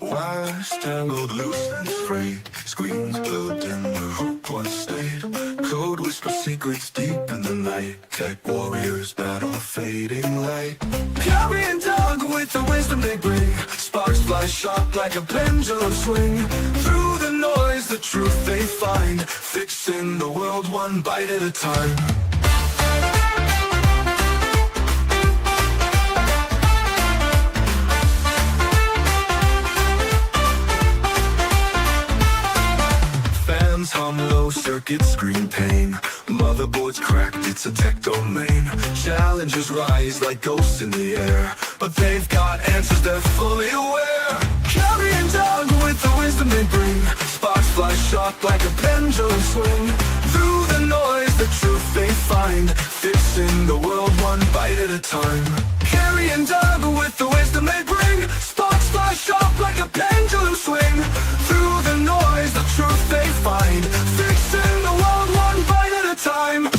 Wires tangled loose and frayed, screens glued in the hook once stayed. Code whisper secrets deep in the night. Tech warriors battle a fading light. Carey and Doug with the wisdom they bring. Sparks fly sharp like a pendulum swing. Through the noise, the truth they find. Fixing the world one bite at a time. Hum low, circuit screen pain. Motherboards cracked, it's a tech domain. Challenges rise like ghosts in the air, but they've got answers, they're fully aware. Carey and Doug with the wisdom they bring. Sparks fly sharp like a pendulum swing. Through the noise, the truth they find. Fixing the world one bite at a time. Carey and Doug with the wisdom they bring. Sparks fly sharp like a pendulum swing. Through the noise, the truth they find. Fixing the world one bite at a time.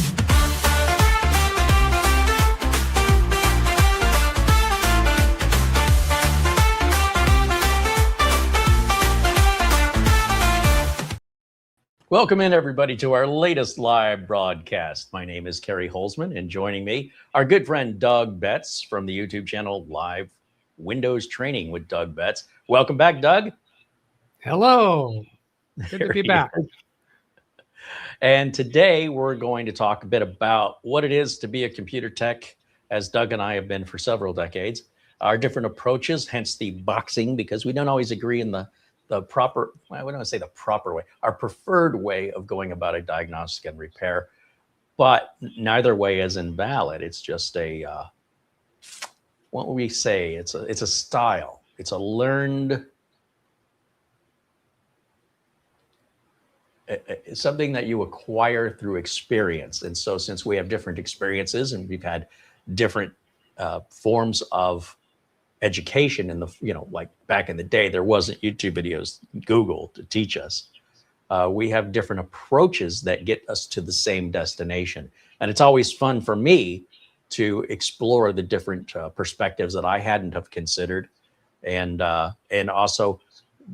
Welcome in, everybody, to our latest live broadcast. My name is Carey Holzman, and joining me, our good friend Doug Betts from the YouTube channel Live Windows Training with Doug Betts. Welcome back, Doug. Hello. Good to be back. And today we're going to talk a bit about what it is to be a computer tech, as Doug and I have been for several decades, our different approaches, hence the boxing, because we don't always agree in the proper, I wouldn't want to say the proper way, our preferred way of going about a diagnostic and repair, but neither way is invalid. It's just a, what would we say? It's a style. It's a learned, it's something that you acquire through experience. And so since we have different experiences and we've had different forms of education in the, like back in the day, there wasn't YouTube videos, Google to teach us. We have different approaches that get us to the same destination. And it's always fun for me to explore the different perspectives that I hadn't have considered. And also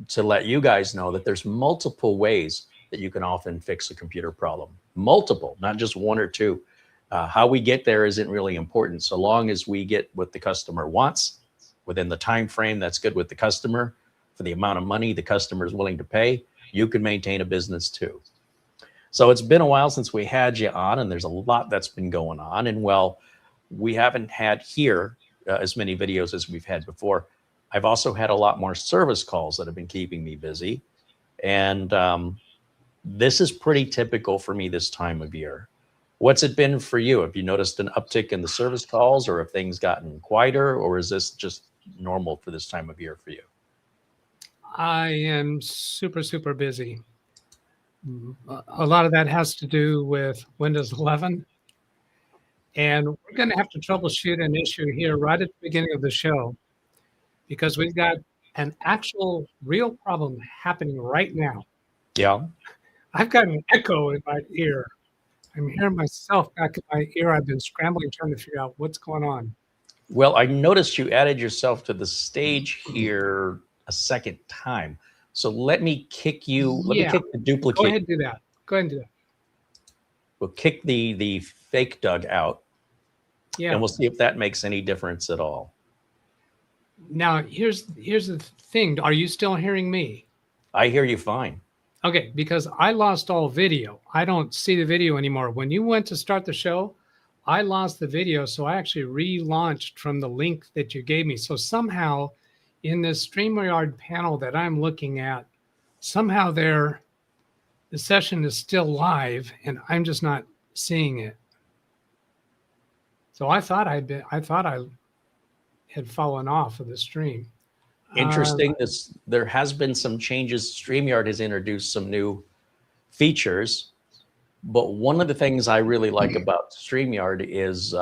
to let you guys know that there's multiple ways that you can often fix a computer problem. Multiple, not just one or two. How we get there isn't really important, so long as we get what the customer wants within the time frame that's good with the customer, for the amount of money the customer is willing to pay, you can maintain a business too. So it's been a while since we had you on, and there's a lot that's been going on. And well, we haven't had here as many videos as we've had before. I've also had a lot more service calls that have been keeping me busy. And this is pretty typical for me this time of year. What's it been for you? Have you noticed an uptick in the service calls, or have things gotten quieter, or is this just normal for this time of year for you? I am super, super busy. A lot of that has to do with Windows 11. And we're going to have to troubleshoot an issue here right at the beginning of the show, because we've got an actual real problem happening right now. Yeah. I've got an echo in my ear. I'm hearing myself back in my ear. I've been scrambling, trying to figure out what's going on. Well, I noticed you added yourself to the stage here a second time. So let me kick you, let me kick the duplicate. Go ahead and do that. Go ahead and do that. We'll kick the fake Doug out. Yeah. And we'll see if that makes any difference at all. Now, here's the thing. Are you still hearing me? I hear you fine. Okay, because I lost all video. I don't see the video anymore. When you went to start the show, I lost the video, so I actually relaunched from the link that you gave me. So somehow in this StreamYard panel that I'm looking at, somehow the session is still live and I'm just not seeing it. So I thought I had fallen off of the stream. Interesting. There has been some changes. StreamYard has introduced some new features, but one of the things I really like about StreamYard is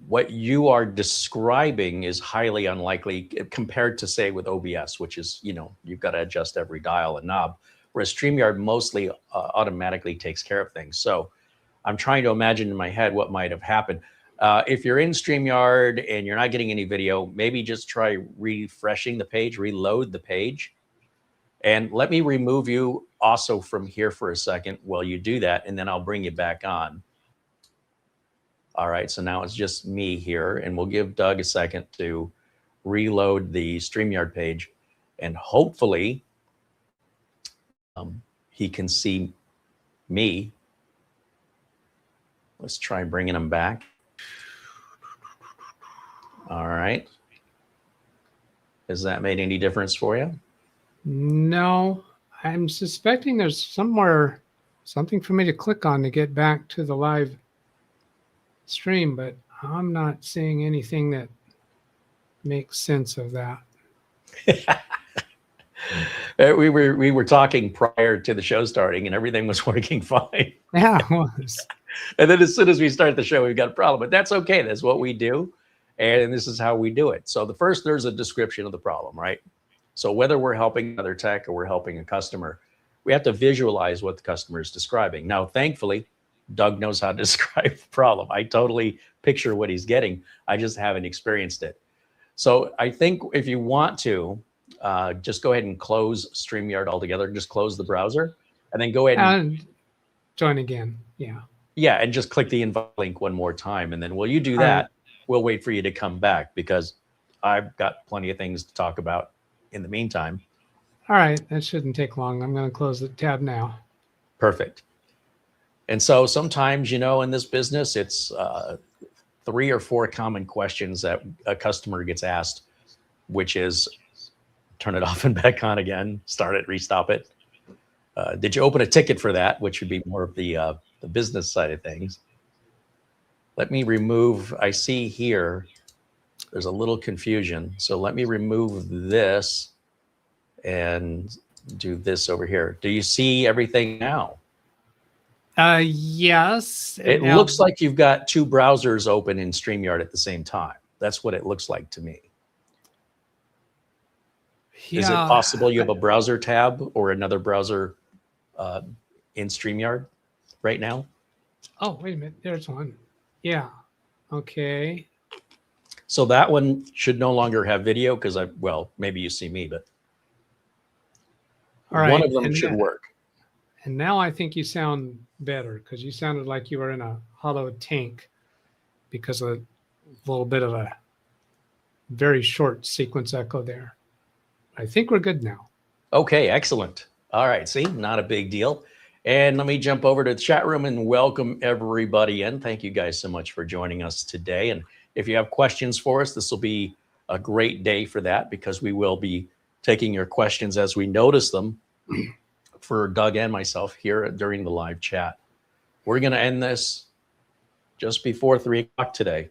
what you are describing is highly unlikely compared to, say, with OBS, which is, you've got to adjust every dial and knob, whereas StreamYard mostly automatically takes care of things. So I'm trying to imagine in my head what might have happened. If you're in StreamYard and you're not getting any video, maybe just try refreshing the page, reload the page. And let me remove you also from here for a second while you do that, and then I'll bring you back on. All right, so now it's just me here, and we'll give Doug a second to reload the StreamYard page, and hopefully he can see me. Let's try bringing him back. All right. Has that made any difference for you? No, I'm suspecting there's somewhere something for me to click on to get back to the live stream, but I'm not seeing anything that makes sense of that. We were talking prior to the show starting, and everything was working fine. Yeah, it was. And then as soon as we start the show, we've got a problem. But that's okay. That's what we do. And this is how we do it. So the first, there's a description of the problem, right? So whether we're helping another tech or we're helping a customer, we have to visualize what the customer is describing. Now, thankfully, Doug knows how to describe the problem. I totally picture what he's getting. I just haven't experienced it. So I think if you want to, just go ahead and close StreamYard altogether. Just close the browser and then go ahead and join again. Yeah. Yeah, and just click the invite link one more time. And then while you do that, we'll wait for you to come back because I've got plenty of things to talk about in the meantime. All right, that shouldn't take long. I'm going to close the tab now. Perfect. And so sometimes, you know, in this business, it's 3 or 4 common questions that a customer gets asked, which is turn it off and back on again, start it, restop it. Did you open a ticket for that, which would be more of the business side of things. Let me remove, I see here, there's a little confusion. So let me remove this and do this over here. Do you see everything now? Yes. It looks like you've got 2 browsers open in StreamYard at the same time. That's what it looks like to me. Yeah. Is it possible you have a browser tab or another browser in StreamYard right now? Oh, wait a minute. There's one. Yeah. Okay. So that one should no longer have video because well, maybe you see me, but one of them should work. And now I think you sound better because you sounded like you were in a hollow tank because of a little bit of a very short sequence echo there. I think we're good now. Okay, excellent. All right, see, not a big deal. And let me jump over to the chat room and welcome everybody in. Thank you guys so much for joining us today. And if you have questions for us, this will be a great day for that because we will be taking your questions as we notice them for Doug and myself here during the live chat. We're going to end this just before 3 o'clock today.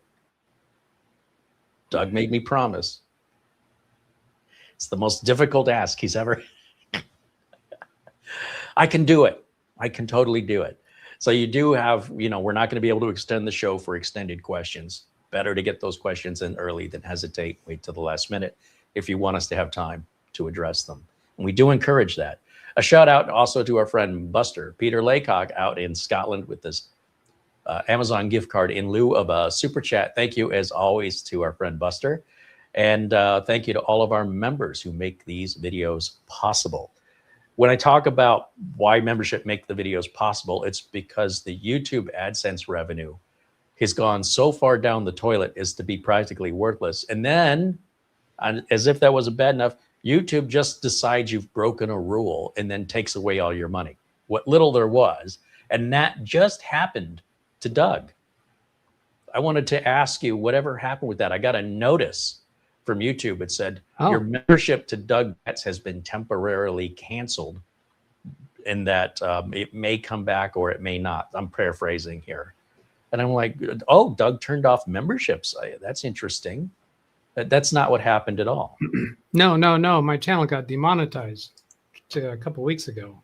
Doug made me promise. It's the most difficult ask he's ever. I can do it. I can totally do it. So you do have, you know, we're not going to be able to extend the show for extended questions. Better to get those questions in early than hesitate, wait till the last minute if you want us to have time to address them. And we do encourage that. A shout out also to our friend Buster, Peter Laycock out in Scotland with this Amazon gift card in lieu of a super chat. Thank you as always to our friend Buster. And thank you to all of our members who make these videos possible. When I talk about why membership make the videos possible, it's because the YouTube AdSense revenue has gone so far down the toilet as to be practically worthless. And then, as if that wasn't bad enough, YouTube just decides you've broken a rule and then takes away all your money, what little there was. And that just happened to Doug. I wanted to ask you, whatever happened with that? I got a notice from YouTube. It said, your membership to Doug Betts has been temporarily canceled and that it may come back or it may not. I'm paraphrasing here. And I'm like, oh, Doug turned off memberships. That's interesting. That's not what happened at all. No. My channel got demonetized a couple of weeks ago.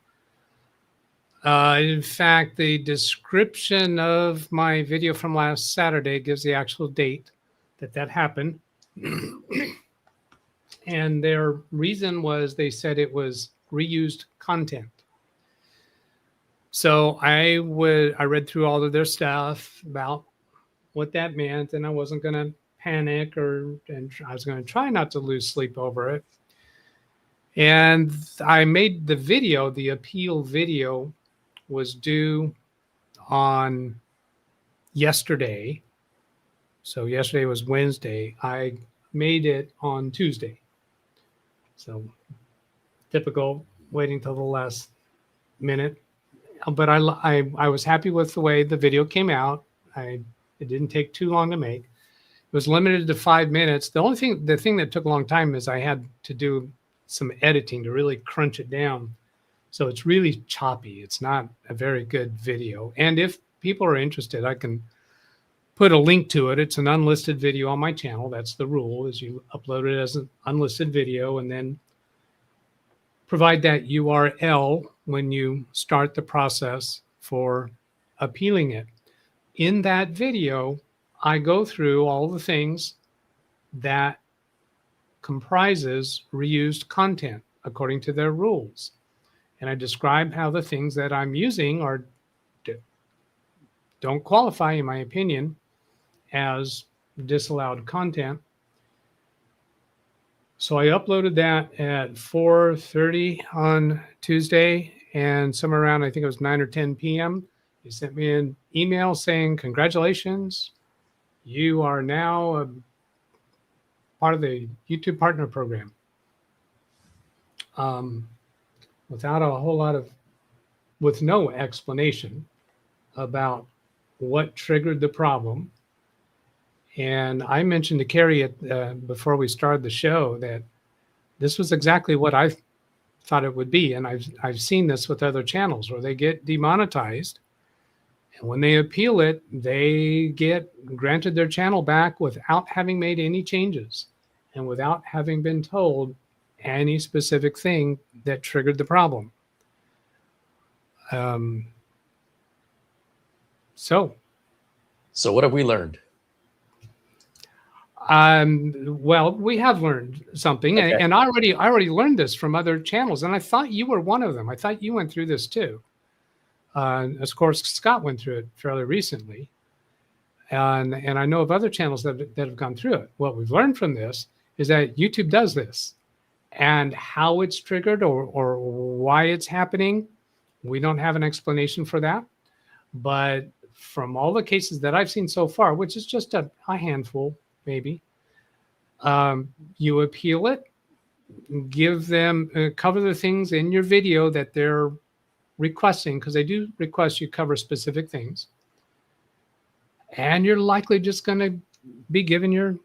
In fact, the description of my video from last Saturday gives the actual date that happened. And their reason was they said it was reused content. So I read through all of their stuff about what that meant, and I wasn't going to panic, and I was going to try not to lose sleep over it. And I made the video, the appeal video was due on yesterday. So yesterday was Wednesday. I made it on Tuesday. So typical, waiting till the last minute. But I was happy with the way the video came out. It didn't take too long to make. It was limited to 5 minutes. The thing that took a long time is I had to do some editing to really crunch it down. So it's really choppy. It's not a very good video. And if people are interested, I can put a link to it. It's an unlisted video on my channel. That's the rule, is you upload it as an unlisted video and then provide that URL when you start the process for appealing it. In that video, I go through all the things that comprises reused content according to their rules. And I describe how the things that I'm using don't qualify, in my opinion, as disallowed content. So I uploaded that at 4:30 on Tuesday, and somewhere around, I think it was 9 or 10 p.m., he sent me an email saying, "Congratulations, you are now a part of the YouTube Partner Program." Without a whole lot of, with no explanation about what triggered the problem. And I mentioned to Carey before we started the show that this was exactly what I thought it would be. And I've seen this with other channels where they get demonetized. And when they appeal it, they get granted their channel back without having made any changes and without having been told any specific thing that triggered the problem. So what have we learned? Well, we have learned something, Okay. and I already learned this from other channels, and I thought you were one of them. I thought you went through this too. Of course, Scott went through it fairly recently, and I know of other channels that have gone through it. What we've learned from this is that YouTube does this, and how it's triggered or why it's happening, we don't have an explanation for that. But from all the cases that I've seen so far, which is just a handful, maybe, you appeal it, give them, cover the things in your video that they're requesting, because they do request you cover specific things, and you're likely just going to be given your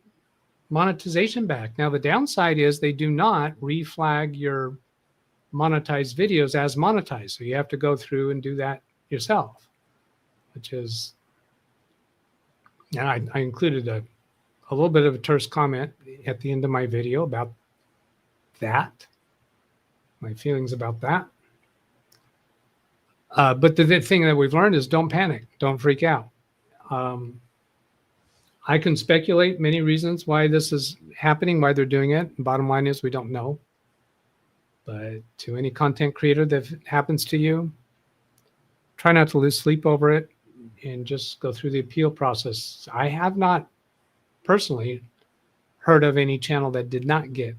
monetization back. Now, the downside is they do not reflag your monetized videos as monetized. So you have to go through and do that yourself, which is, and I included a little bit of a terse comment at the end of my video about that, my feelings about that. But the thing that we've learned is don't panic, don't freak out. I can speculate many reasons why this is happening, why they're doing it. Bottom line is we don't know. But to any content creator that happens to you, try not to lose sleep over it and just go through the appeal process. I have not personally heard of any channel that did not get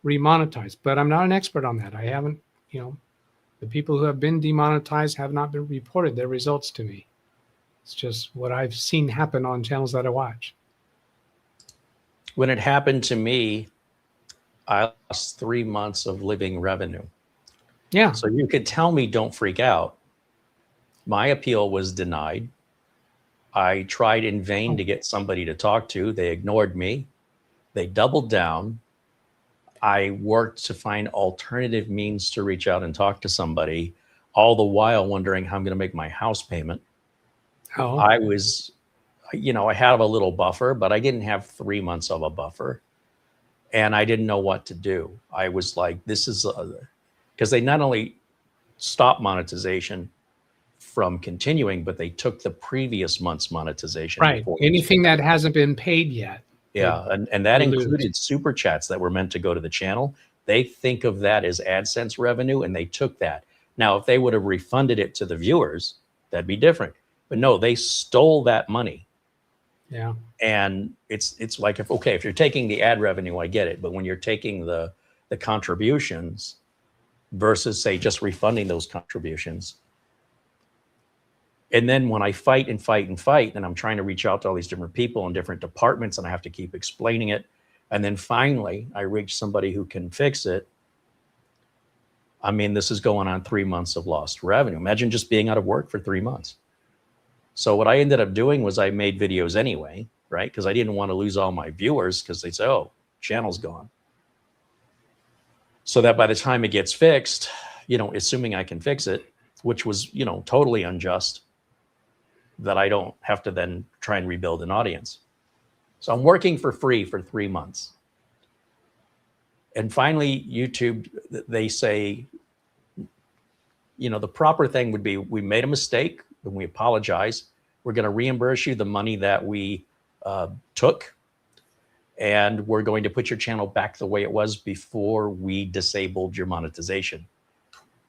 remonetized, but I'm not an expert on that. I haven't, the people who have been demonetized have not been reported their results to me. It's just what I've seen happen on channels that I watch. When it happened to me, I lost 3 months of living revenue. Yeah. So you could tell me don't freak out. My appeal was denied. I tried in vain to get somebody to talk to. They ignored me. They doubled down. I worked to find alternative means to reach out and talk to somebody, all the while wondering how I'm going to make my house payment. Oh. I was, I had a little buffer, but I didn't have 3 months of a buffer. And I didn't know what to do. I was like, this is, because they not only stopped monetization from continuing, but they took the previous month's monetization. Right. Anything that hasn't been paid yet. Yeah. And that included super chats that were meant to go to the channel. They think of that as AdSense revenue, and they took that. Now, if they would have refunded it to the viewers, that'd be different. But no, they stole that money. Yeah. And it's like, if you're taking the ad revenue, I get it. But when you're taking the contributions versus, say, just refunding those contributions, and then when I fight and fight and fight, and I'm trying to reach out to all these different people in different departments, and I have to keep explaining it, and then finally I reach somebody who can fix it. I mean, this is going on 3 months of lost revenue. Imagine just being out of work for 3 months. So what I ended up doing was I made videos anyway, right? Because I didn't want to lose all my viewers, because they'd say, oh, channel's gone. So that by the time it gets fixed, assuming I can fix it, which was, totally unjust, that I don't have to then try and rebuild an audience. So I'm working for free for 3 months. And finally, YouTube, they say, the proper thing would be, we made a mistake and we apologize. We're going to reimburse you the money that we took, and we're going to put your channel back the way it was before we disabled your monetization.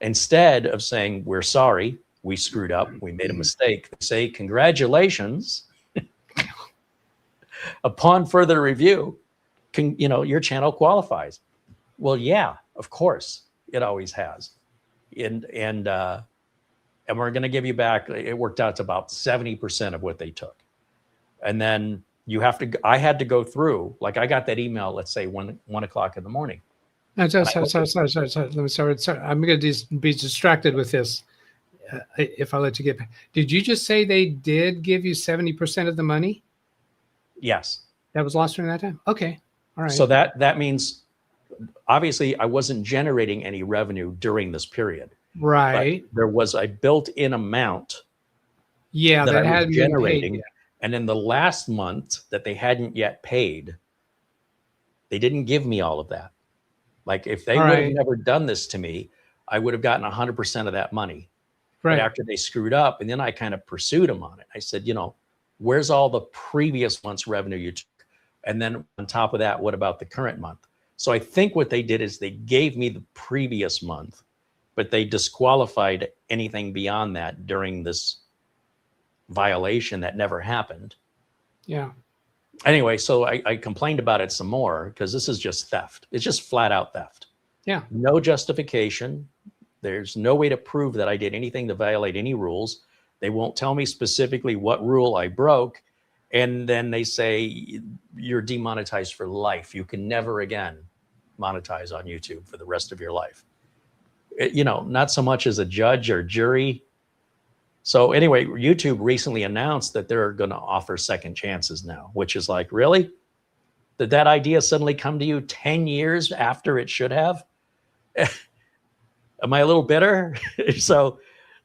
Instead of saying, we're sorry, we screwed up, we made a mistake, they say, congratulations. Upon further review, your channel qualifies. Well, yeah, of course, it always has. And we're going to give you back. It worked out to about 70% of what they took. And then I had to go through, like, I got that email, let's say 1 o'clock in the morning. No, sorry. I'm going to be distracted with this. If I let you get back. Did you just say they did give you 70% of the money? Yes. That was lost during that time? Okay. All right. So that means, obviously, I wasn't generating any revenue during this period. Right. But there was a built-in amount that I hadn't was generating. been paid yet. And in the last month that they hadn't yet paid, they didn't give me all of that. Like, if they would have never done this to me, I would have gotten 100% of that money. Right. But after they screwed up, and then I kind of pursued them on it. I said, where's all the previous month's revenue you took? And then on top of that, what about the current month? So I think what they did is they gave me the previous month, but they disqualified anything beyond that during this violation that never happened. Yeah. Anyway, so I complained about it some more, because this is just theft. It's just flat out theft. Yeah. No justification. There's no way to prove that I did anything to violate any rules. They won't tell me specifically what rule I broke. And then they say, you're demonetized for life. You can never again monetize on YouTube for the rest of your life. Not so much as a judge or jury. So anyway, YouTube recently announced that they're going to offer second chances now, which is like, really? Did that idea suddenly come to you 10 years after it should have? Am I a little bitter? So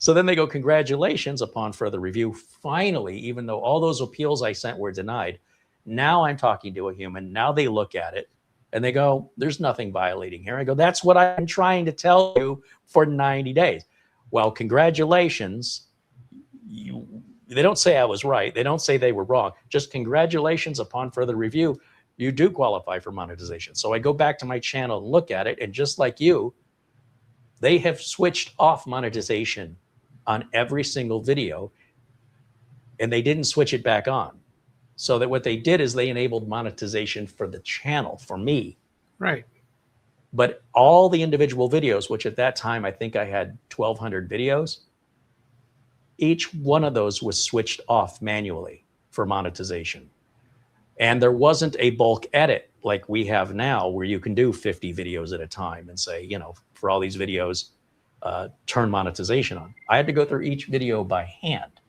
then they go, congratulations, upon further review. Finally, even though all those appeals I sent were denied, now I'm talking to a human. Now they look at it and they go, there's nothing violating here. I go, that's what I've been trying to tell you for 90 days. Well, congratulations. They don't say I was right. They don't say they were wrong. Just congratulations, upon further review, you do qualify for monetization. So I go back to my channel and look at it, and just like you, they have switched off monetization on every single video, and they didn't switch it back on. So that what they did is they enabled monetization for the channel, for me. Right. But all the individual videos, which at that time, I think I had 1,200 videos, each one of those was switched off manually for monetization. And there wasn't a bulk edit like we have now, where you can do 50 videos at a time and say, for all these videos, turn monetization on. I had to go through each video by hand.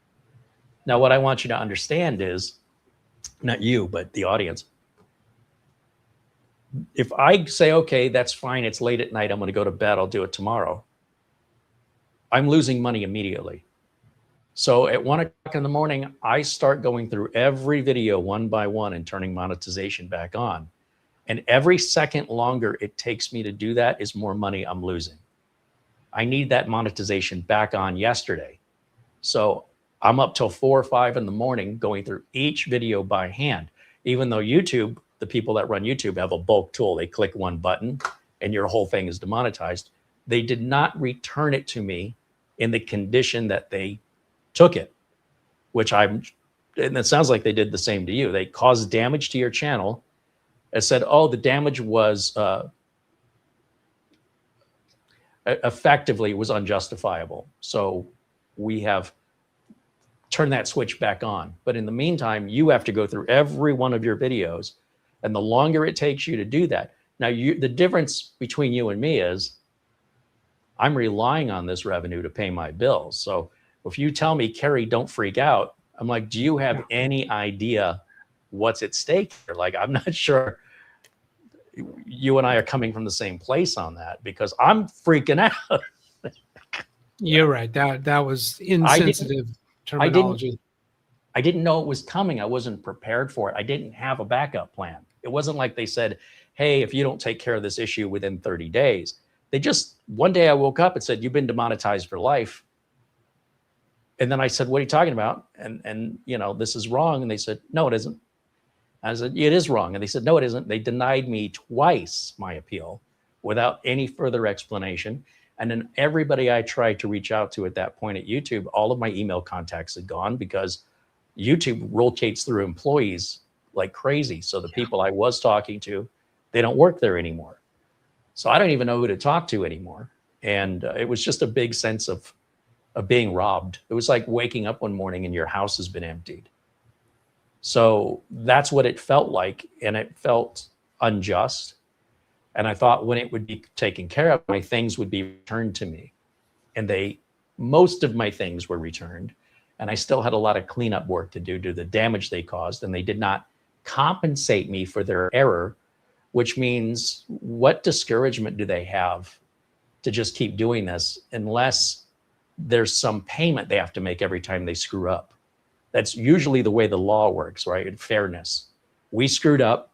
Now, what I want you to understand is, not you, but the audience, if I say, okay, that's fine, it's late at night, I'm going to go to bed, I'll do it tomorrow, I'm losing money immediately. So at 1 o'clock in the morning, I start going through every video one by one and turning monetization back on. And every second longer it takes me to do that is more money I'm losing. I need that monetization back on yesterday. So I'm up till 4 or 5 in the morning going through each video by hand, even though YouTube, the people that run YouTube, have a bulk tool. They click one button and your whole thing is demonetized. They did not return it to me in the condition that they took it, which I'm and it sounds like they did the same to you. They caused damage to your channel and said, oh, the damage was effectively was unjustifiable. So we have turned that switch back on. But in the meantime, you have to go through every one of your videos. And the longer it takes you to do that. Now, the difference between you and me is I'm relying on this revenue to pay my bills. So if you tell me, Carey, don't freak out, I'm like, do you have any idea what's at stake here? Like, I'm not sure you and I are coming from the same place on that, because I'm freaking out. You're right. That was insensitive terminology. I didn't know it was coming. I wasn't prepared for it. I didn't have a backup plan. It wasn't like they said, hey, if you don't take care of this issue within 30 days, they just, one day I woke up and said, you've been demonetized for life. And then I said, what are you talking about? And you know, this is wrong. And they said, no, it isn't. I said, it is wrong. And they said, no, it isn't. They denied me twice my appeal without any further explanation. And then everybody I tried to reach out to at that point at YouTube, all of my email contacts had gone, because YouTube rotates through employees like crazy. So the people I was talking to, they don't work there anymore. So I don't even know who to talk to anymore. And it was just a big sense of being robbed. It was like waking up one morning and your house has been emptied. So that's what it felt like. And it felt unjust. And I thought when it would be taken care of, my things would be returned to me. And most of my things were returned. And I still had a lot of cleanup work to do to the damage they caused. And they did not compensate me for their error, which means what discouragement do they have to just keep doing this unless there's some payment they have to make every time they screw up? That's usually the way the law works, right? In fairness, we screwed up.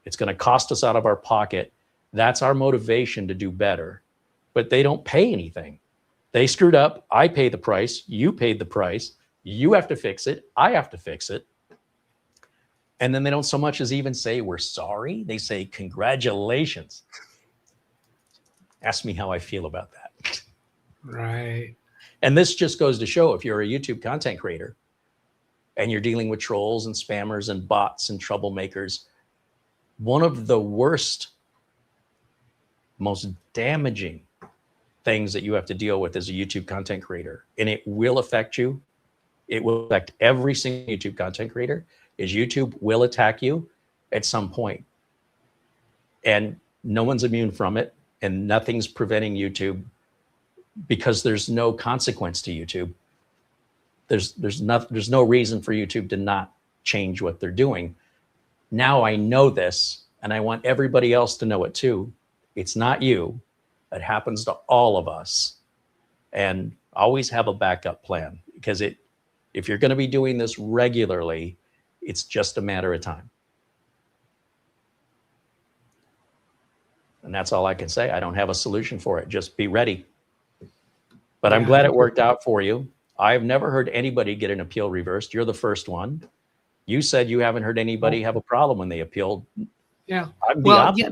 It's going to cost us out of our pocket. That's our motivation to do better. But they don't pay anything. They screwed up. I pay the price. You paid the price. You have to fix it. I have to fix it. And then they don't so much as even say we're sorry. They say congratulations. Ask me how I feel about that. Right. And this just goes to show, if you're a YouTube content creator and you're dealing with trolls and spammers and bots and troublemakers, one of the worst, most damaging things that you have to deal with as a YouTube content creator, and it will affect you, it will affect every single YouTube content creator, is YouTube will attack you at some point. And no one's immune from it, and nothing's preventing YouTube, because there's no consequence to YouTube. There's no reason for YouTube to not change what they're doing. Now I know this, and I want everybody else to know it too. It's not you. It happens to all of us. And always have a backup plan, because if you're going to be doing this regularly, it's just a matter of time. And that's all I can say. I don't have a solution for it. Just be ready. But I'm glad it worked out for you. I've never heard anybody get an appeal reversed. You're the first one. You said you haven't heard anybody have a problem when they appealed. Yeah. Well, yeah.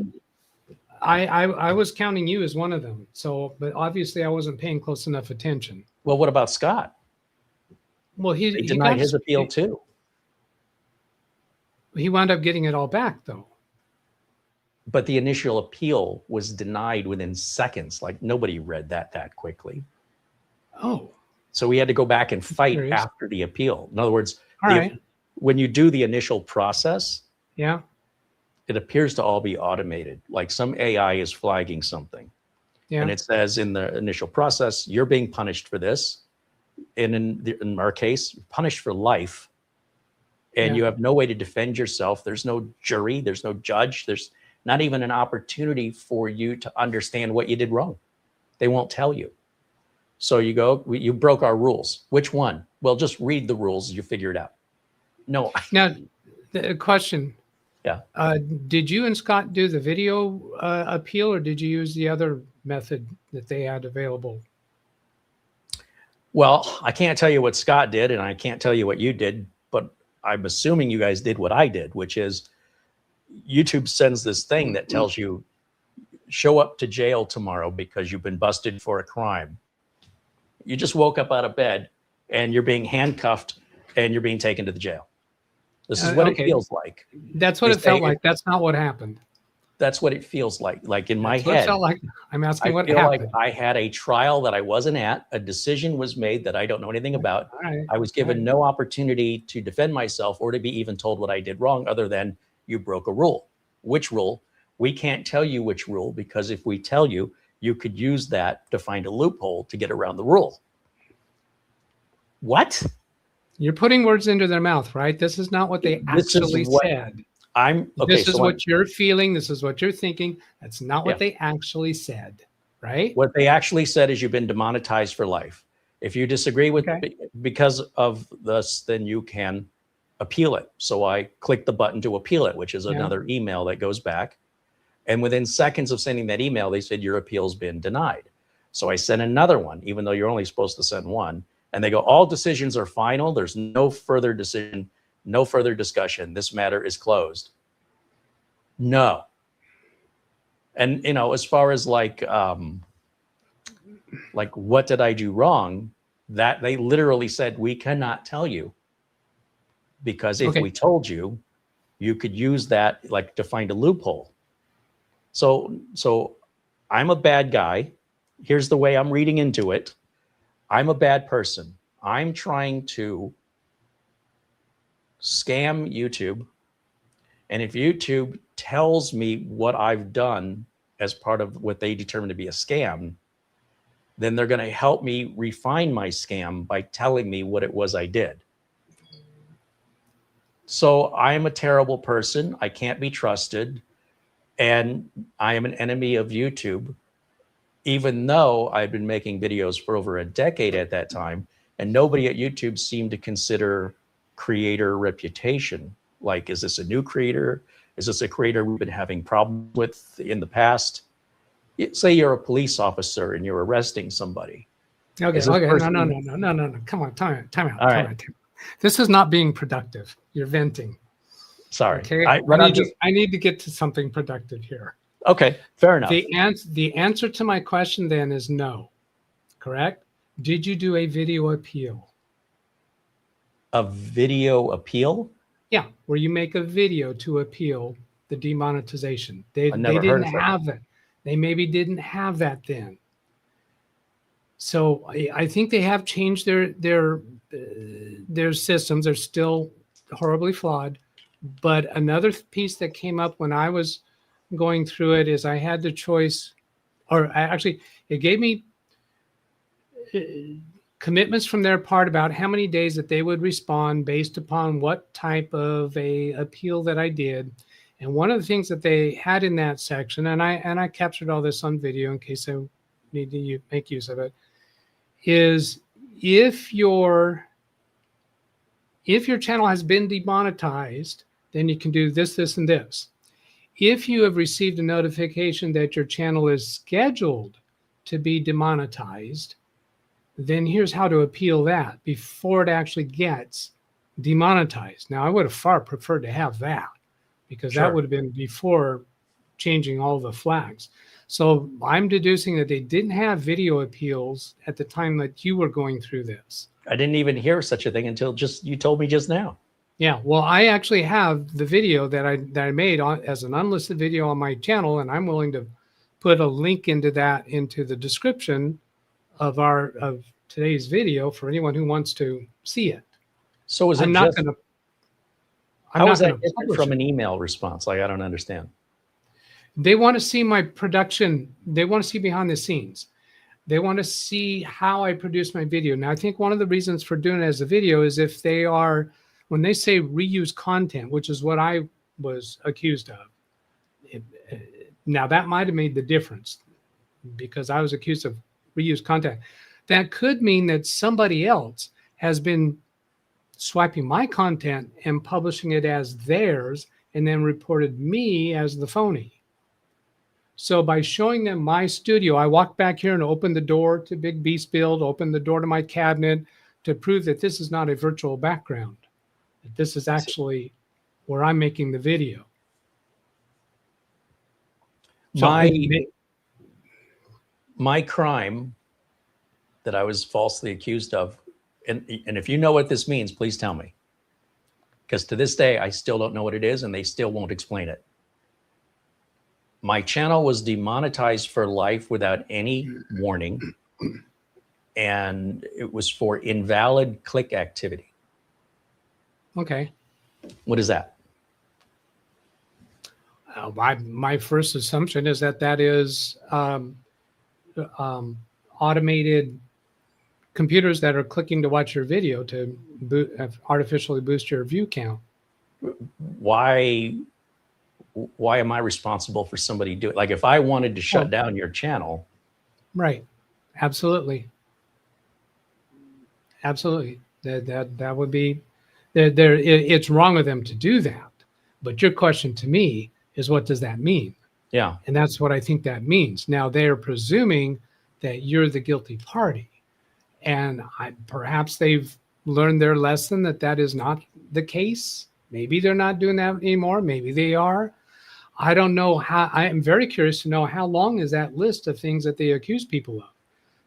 I was counting you as one of them. So, but obviously I wasn't paying close enough attention. Well, what about Scott? Well, he denied his appeal too. He wound up getting it all back though. But the initial appeal was denied within seconds. Like nobody read that quickly. Oh. So we had to go back and fight after the appeal. In other words, when you do the initial process, yeah, it appears to all be automated. Like some AI is flagging something. Yeah. And it says in the initial process, you're being punished for this. And in our case, punished for life. And you have no way to defend yourself. There's no jury. There's no judge. There's not even an opportunity for you to understand what you did wrong. They won't tell you. So you go, you broke our rules. Which one? Well, just read the rules. You figure it out. No. Now, the question. Yeah. Did you and Scott do the video appeal, or did you use the other method that they had available? Well, I can't tell you what Scott did, and I can't tell you what you did, but I'm assuming you guys did what I did, which is YouTube sends this thing that tells you, show up to jail tomorrow because you've been busted for a crime. You just woke up out of bed and you're being handcuffed and you're being taken to the jail. This is what it Okay. feels like. That's what They it felt say like. That's not what happened. That's what it feels like. Like in my That's what it head, felt like. I'm asking I what feel like happened. I had a trial that I wasn't at. A decision was made that I don't know anything about. All right. I was All given right. no opportunity to defend myself or to be even told what I did wrong, other than you broke a rule. Which rule? We can't tell you which rule, because if we tell you, you could use that to find a loophole to get around the rule. What? You're putting words into their mouth, right? This is not what they This is actually what said. I'm okay. This is So what you're feeling. This is what you're thinking. That's not what Yeah. they actually said, right? What they actually said is you've been demonetized for life. If you disagree with Okay. because of this, then you can appeal it. So I clicked the button to appeal it, which is Yeah. another email that goes back. And within seconds of sending that email, they said your appeal's been denied. So I sent another one, even though you're only supposed to send one. And they go, all decisions are final. There's no further decision, no further discussion. This matter is closed. No. And as far as like what did I do wrong? That they literally said, we cannot tell you, because if Okay. we told you, you could use that like to find a loophole. So I'm a bad guy. Here's the way I'm reading into it. I'm a bad person. I'm trying to scam YouTube. And if YouTube tells me what I've done as part of what they determine to be a scam, then they're going to help me refine my scam by telling me what it was I did. So I am a terrible person. I can't be trusted. And I am an enemy of YouTube, even though I've been making videos for over a decade at that time. And nobody at YouTube seemed to consider creator reputation. Like, is this a new creator? Is this a creator we've been having problems with in the past? Say you're a police officer and you're arresting somebody. Okay. Is this Okay. person- No. Come on. Time out. All right. This is not being productive. You're venting. Sorry. Okay. I need to get to something productive here. Okay, fair enough. The answer to my question then is no. Correct? Did you do a video appeal? A video appeal? Yeah, where you make a video to appeal the demonetization. They never heard didn't of that. have it. They maybe didn't have that then. So I think they have changed their systems. They're still horribly flawed. But another piece that came up when I was going through it is I had the choice, it gave me commitments from their part about how many days that they would respond based upon what type of a appeal that I did. And one of the things that they had in that section, and I captured all this on video in case I need to make use of it, is if your channel has been demonetized, then you can do this, this, and this. If you have received a notification that your channel is scheduled to be demonetized, then here's how to appeal that before it actually gets demonetized. Now, I would have far preferred to have that, because Sure. that would have been before changing all the flags. So I'm deducing that they didn't have video appeals at the time that you were going through this. I didn't even hear such a thing until you told me just now. Yeah, well, I actually have the video that I made as an unlisted video on my channel, and I'm willing to put a link into the description of today's video for anyone who wants to see it. So is it I'm not just, going to. how is that different from an email response? Like, I don't understand. They want to see my production. They want to see behind the scenes. They want to see how I produce my video. Now, I think one of the reasons for doing it as a video is if they are, when they say reuse content, which is what I was accused of. Now, that might have made the difference because I was accused of reuse content. That could mean that somebody else has been swiping my content and publishing it as theirs and then reported me as the phony. So by showing them my studio, I walked back here and opened the door to Big Beast Build, opened the door to my cabinet to prove that this is not a virtual background. That this is actually where I'm making the video. So My crime that I was falsely accused of and if you know what this means, please tell me. Because to this day, I still don't know what it is, and they still won't explain it. My channel was demonetized for life without any warning, and it was for invalid click activity. Okay. What is that? My first assumption is that that is automated computers that are clicking to watch your video to artificially boost your view count. Why am I responsible for somebody doing, like, if I wanted to shut down your channel? Right. Absolutely. Absolutely. That would be it's wrong of them to do that. But your question to me is, what does that mean? Yeah. And that's what I think that means. Now they're presuming that you're the guilty party. And perhaps they've learned their lesson that that is not the case. Maybe they're not doing that anymore. Maybe they are. I don't know how. I am very curious to know how long is that list of things that they accuse people of.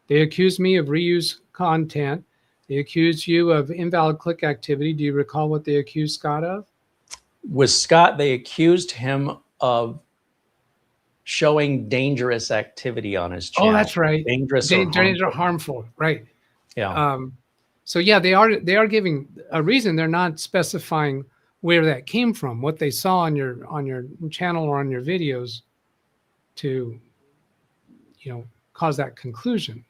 They accuse me of reuse content. They accuse you of invalid click activity. Do you recall what they accused Scott of? With Scott, they accused him of showing dangerous activity on his channel. Oh, that's right. Dangerous or harmful. Right. Yeah. So yeah, they are giving a reason. They're not specifying where that came from, what they saw on your channel or on your videos to, cause that conclusion.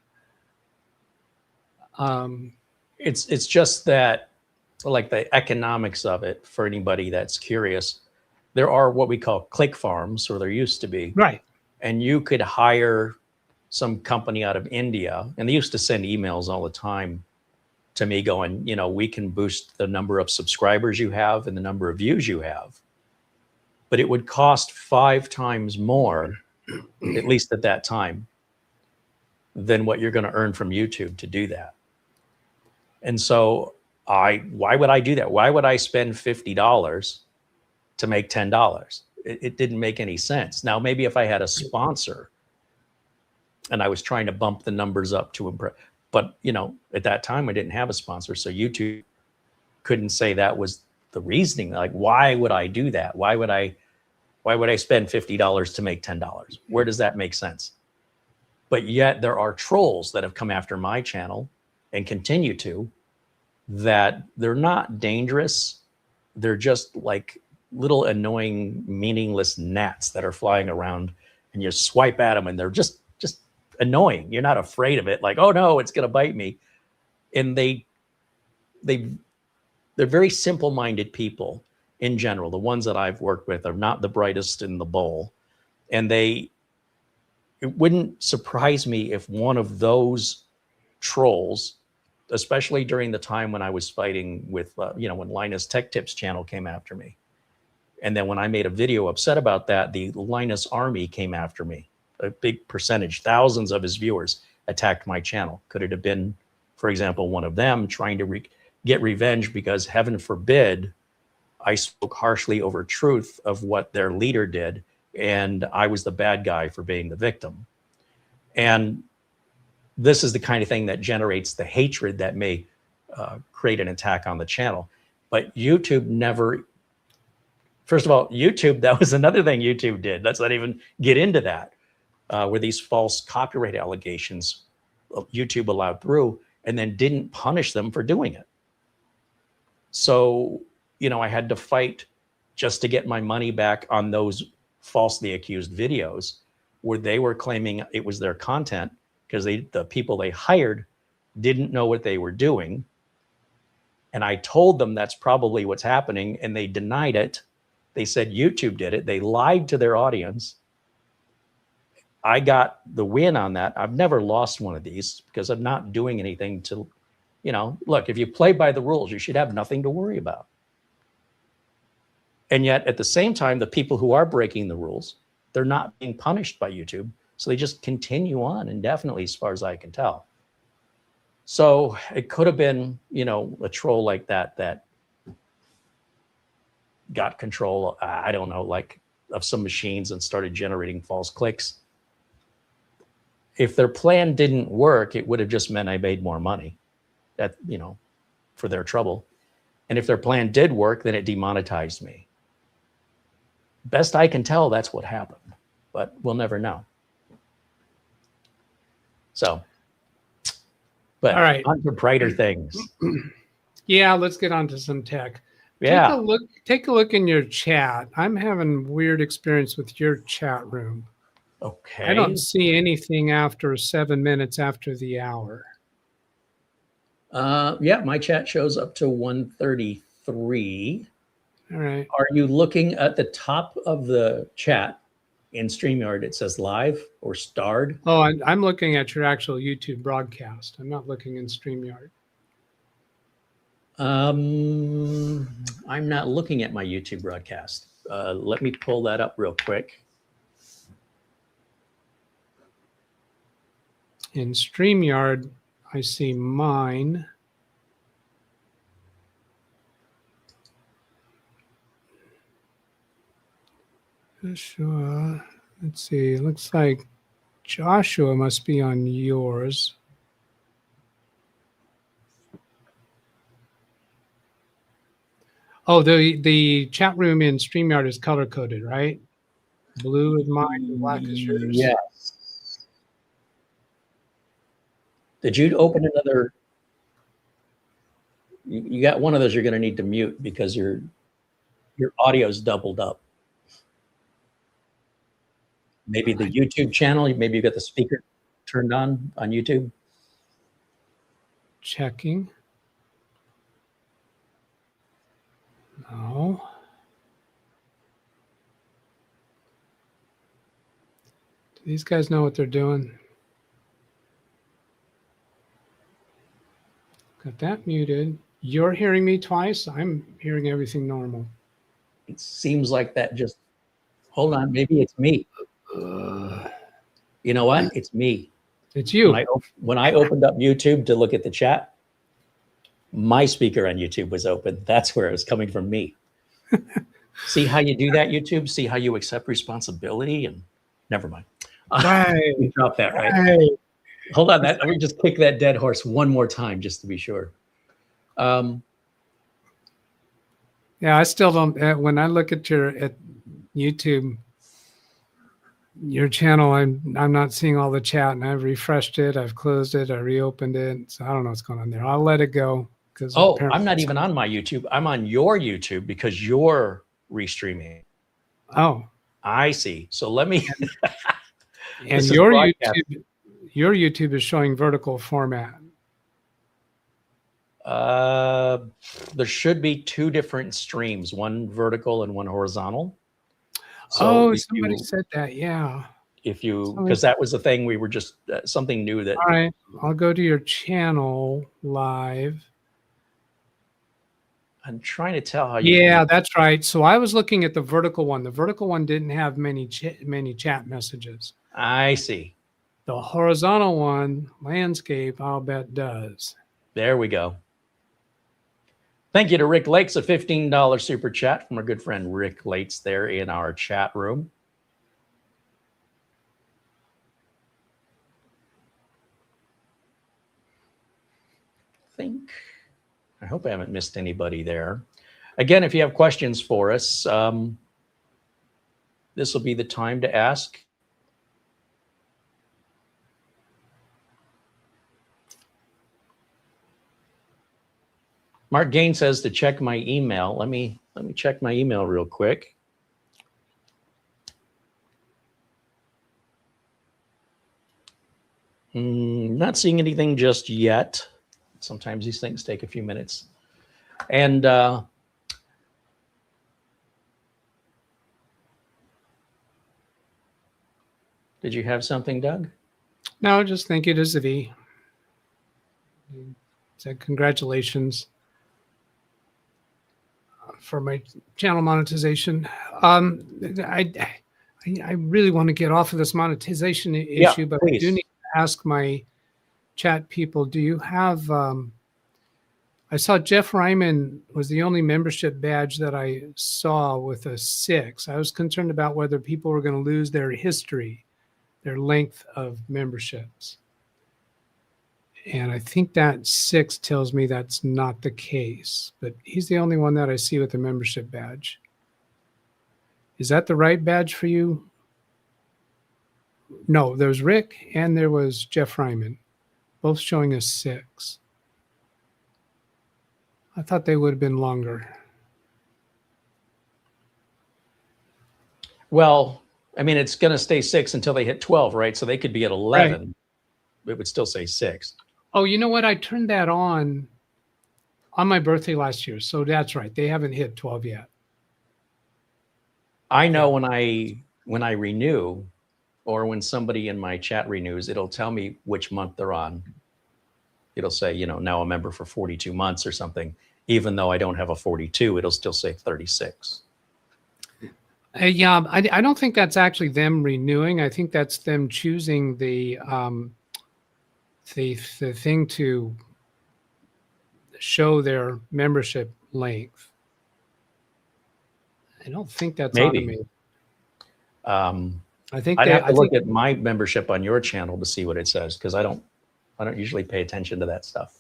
It's just that, like, the economics of it, for anybody that's curious, there are what we call click farms, or there used to be. Right. And you could hire some company out of India, and they used to send emails all the time to me going, we can boost the number of subscribers you have and the number of views you have. But it would cost 5 times more, at least at that time, than what you're going to earn from YouTube to do that. And so why would I do that? Why would I spend $50 to make $10? It didn't make any sense. Now, maybe if I had a sponsor and I was trying to bump the numbers up to impress, but at that time I didn't have a sponsor, so YouTube couldn't say that was the reasoning. Like, why would I do that? Why would I spend $50 to make $10? Where does that make sense? But yet there are trolls that have come after my channel and continue to, that they're not dangerous. They're just like little annoying, meaningless gnats that are flying around, and you swipe at them and they're just annoying. You're not afraid of it. Like, oh no, it's going to bite me. And they're very simple-minded people in general. The ones that I've worked with are not the brightest in the bowl. And it wouldn't surprise me if one of those trolls, especially during the time when I was fighting with, when Linus Tech Tips channel came after me. And then when I made a video upset about that, the Linus army came after me. A big percentage, thousands of his viewers attacked my channel. Could it have been, for example, one of them trying to get revenge because, heaven forbid, I spoke harshly over truth of what their leader did, and I was the bad guy for being the victim. And this is the kind of thing that generates the hatred that may create an attack on the channel. But YouTube never, first of all, YouTube, that was another thing YouTube did. Let's not even get into that. Where these false copyright allegations YouTube allowed through, and then didn't punish them for doing it. So, I had to fight just to get my money back on those falsely accused videos where they were claiming it was their content, because the people they hired didn't know what they were doing. And I told them that's probably what's happening, and they denied it. They said YouTube did it. They lied to their audience. I got the win on that. I've never lost one of these because I'm not doing anything to, look, if you play by the rules, you should have nothing to worry about. And yet at the same time, the people who are breaking the rules, they're not being punished by YouTube. So they just continue on indefinitely, as far as I can tell. So it could have been, a troll like that got control, I don't know, like, of some machines and started generating false clicks. If their plan didn't work, it would have just meant I made more money. that, for their trouble. And if their plan did work, then it demonetized me. Best I can tell, that's what happened, but we'll never know. So, but all right, on to brighter things. Yeah, let's get on to some tech. Yeah. Take a look in your chat. I'm having weird experience with your chat room. Okay. I don't see anything after 7 minutes after the hour. Yeah, my chat shows up to 1:33. All right. Are you looking at the top of the chat in StreamYard? It says live or starred. Oh, I'm looking at your actual YouTube broadcast. I'm not looking in StreamYard. I'm not looking at my YouTube broadcast. Let me pull that up real quick. In StreamYard, I see mine. Joshua, let's see. It looks like Joshua must be on yours. Oh, the chat room in StreamYard is color coded, right? Blue is mine, and black is yours. Yes. Did you open another? You got one of those you're going to need to mute because your audio's doubled up. Maybe the YouTube channel, maybe you got the speaker turned on YouTube. Checking. No. Do these guys know what they're doing? Got that muted. You're hearing me twice. I'm hearing everything normal. It seems like that just, hold on, maybe it's me. You know what? It's me. It's you. When I opened up YouTube to look at the chat, my speaker on YouTube was open. That's where it was coming from me. See how you do that, YouTube? See how you accept responsibility? And never mind. Right. We dropped that, right? Right. Hold on. Let me just kick that dead horse one more time just to be sure. Yeah, I still don't. When I look at YouTube, your channel, I'm not seeing all the chat, and I've refreshed it, I've closed it, I reopened it. So I don't know what's going on there. I'll let it go. Oh, I'm not even on my YouTube. I'm on your YouTube because you're restreaming. Oh, I see. So let me. And your YouTube is showing vertical format. There should be two different streams, one vertical and one horizontal. So somebody said that. Yeah. Because that was the thing, we were just something new that. All right. I'll go to your channel live. I'm trying to tell how you. Yeah, that's right. So I was looking at the vertical one. The vertical one didn't have many chat messages. I see. The horizontal one, landscape, I'll bet does. There we go. Thank you to Rick Lakes, a $15 super chat from our good friend Rick Lakes there in our chat room. I hope I haven't missed anybody there. Again, if you have questions for us, this will be the time to ask. Mark Gain says to check my email. Let me check my email real quick. Not seeing anything just yet. Sometimes these things take a few minutes. And did you have something, Doug? No, just thank you to Zvi. Said congratulations for my channel monetization. I really want to get off of this monetization issue, but please. I do need to ask my chat people, do you have, I saw Jeff Ryman was the only membership badge that I saw with a 6. I was concerned about whether people were going to lose their history, their length of memberships. And I think that 6 tells me that's not the case, but he's the only one that I see with the membership badge. Is that the right badge for you? No, there's Rick and there was Jeff Ryman, both showing us 6. I thought they would have been longer. Well, I mean, it's going to stay 6 until they hit 12, right? So they could be at 11. Right. It would still say 6. Oh, you know what? I turned that on my birthday last year. So that's right. They haven't hit 12 yet. I know when I renew, or when somebody in my chat renews, it'll tell me which month they're on. It'll say, you know, now a member for 42 months or something. Even though I don't have a 42, it'll still say 36. Yeah, I don't think that's actually them renewing. I think that's them choosing the thing to show their membership length. I don't think that's Maybe. automated. I think I'd have to look at my membership on your channel to see what it says, because I don't usually pay attention to that stuff.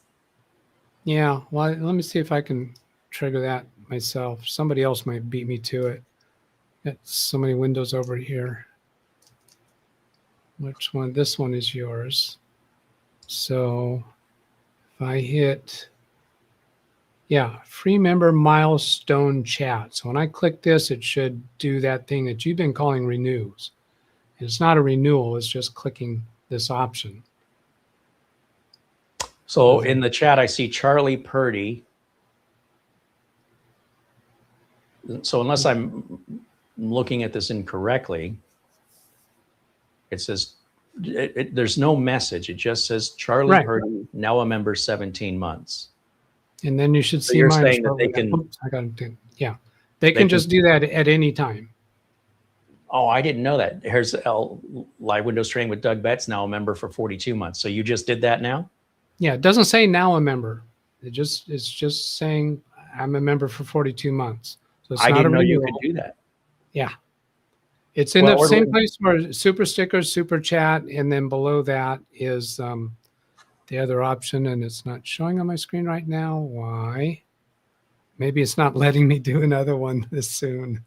Yeah, well, let me see if I can trigger that myself. Somebody else might beat me to it. Got so many windows over here. Which one? This one is yours. So if I hit, yeah, free member milestone chat. So when I click this, it should do that thing that you've been calling renews. And it's not a renewal, it's just clicking this option. So in the chat, I see Charlie Purdy. So unless I'm looking at this incorrectly, it says, there's no message. It just says Charlie Purdy, now a member, 17 months. And then you should see you're mine. saying that they can, oops, I got it. Yeah, they can just do that at any time. Oh, I didn't know that. Here's live Windows training with Doug Betts, now a member for 42 months. So you just did that now? Yeah, it doesn't say now a member. It's just saying I'm a member for 42 months. So it's I not didn't know renewal. you could do that. Yeah. It's in the same place where super stickers, super chat, and then below that is the other option, and it's not showing on my screen right now. Why? Maybe it's not letting me do another one this soon.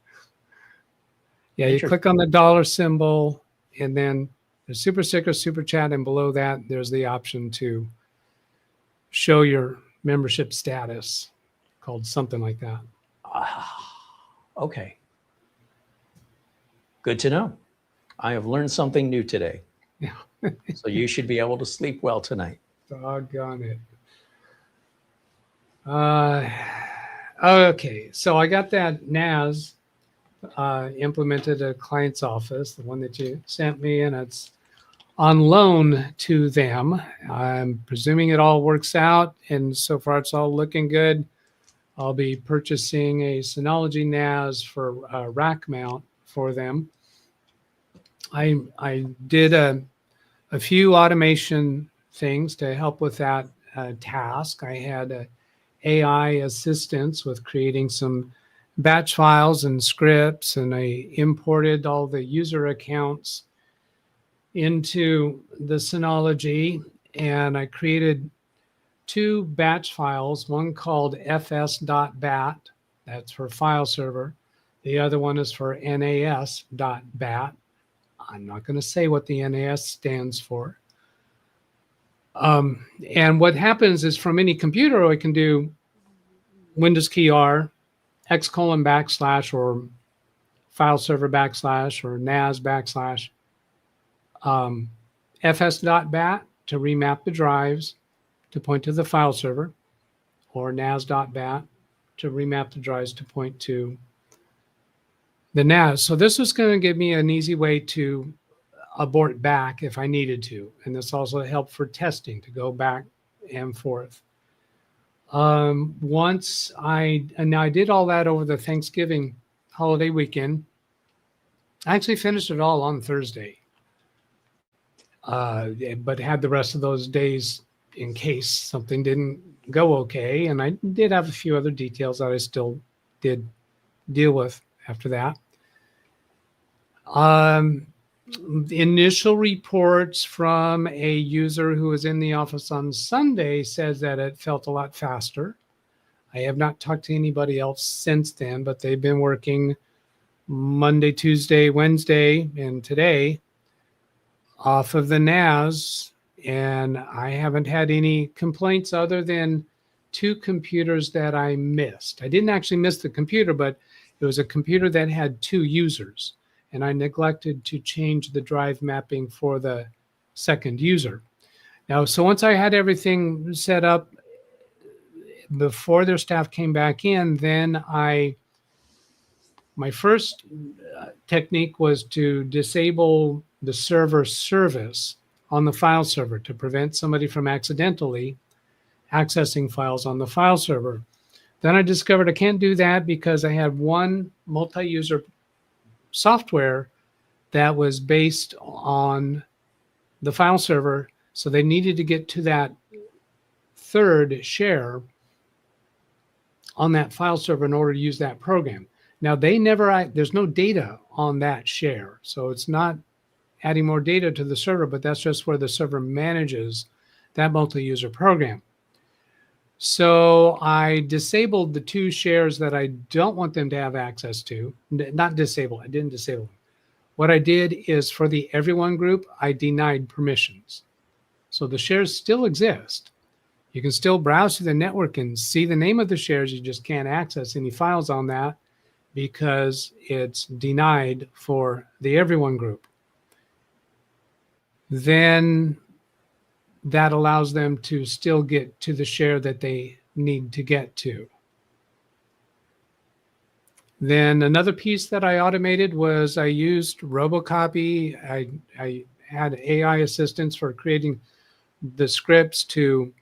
Yeah, you click on the dollar symbol, and then there's super sticker, super chat, and below that, there's the option to show your membership status, called something like that. Okay. Good to know. I have learned something new today. Yeah. So you should be able to sleep well tonight. Doggone it. Okay, so I got that NAS implemented at client's office, the one that you sent me, and it's on loan to them. I'm presuming it all works out, and so far it's all looking good. I'll be purchasing a Synology NAS for rack mount for them. I did a few automation things to help with that task. I had AI assistance with creating some batch files and scripts, and I imported all the user accounts into the Synology, and I created 2 batch files, one called fs.bat, that's for file server. The other one is for nas.bat. I'm not going to say what the NAS stands for. And what happens is from any computer, I can do Windows key R, X:/ or file server / or NAS / fs.bat to remap the drives to point to the file server, or nas.bat to remap the drives to point to the NAS. So this was going to give me an easy way to abort back if I needed to. And this also helped for testing to go back and forth. Once I did all that over the Thanksgiving holiday weekend. I actually finished it all on Thursday, but had the rest of those days in case something didn't go okay. And I did have a few other details that I still did deal with after that. initial reports from a user who was in the office on Sunday says that it felt a lot faster. I have not talked to anybody else since then, but they've been working Monday, Tuesday, Wednesday, and today off of the NAS, and I haven't had any complaints other than 2 computers that I missed. I didn't actually miss the computer, but it was a computer that had 2 users, and I neglected to change the drive mapping for the second user. Now, so once I had everything set up before their staff came back in, then my first technique was to disable the server service on the file server to prevent somebody from accidentally accessing files on the file server. Then I discovered I can't do that because I had one multi-user software that was based on the file server. So they needed to get to that third share on that file server in order to use that program. Now there's no data on that share. So it's not adding more data to the server, but that's just where the server manages that multi-user program. So I disabled the 2 shares that I don't want them to have access to. Not disable, I didn't disable them. What I did is for the everyone group, I denied permissions. So the shares still exist. You can still browse through the network and see the name of the shares. You just can't access any files on that because it's denied for the everyone group. Then that allows them to still get to the share that they need to get to. Then another piece that I automated was I used Robocopy. I had AI assistants for creating the scripts to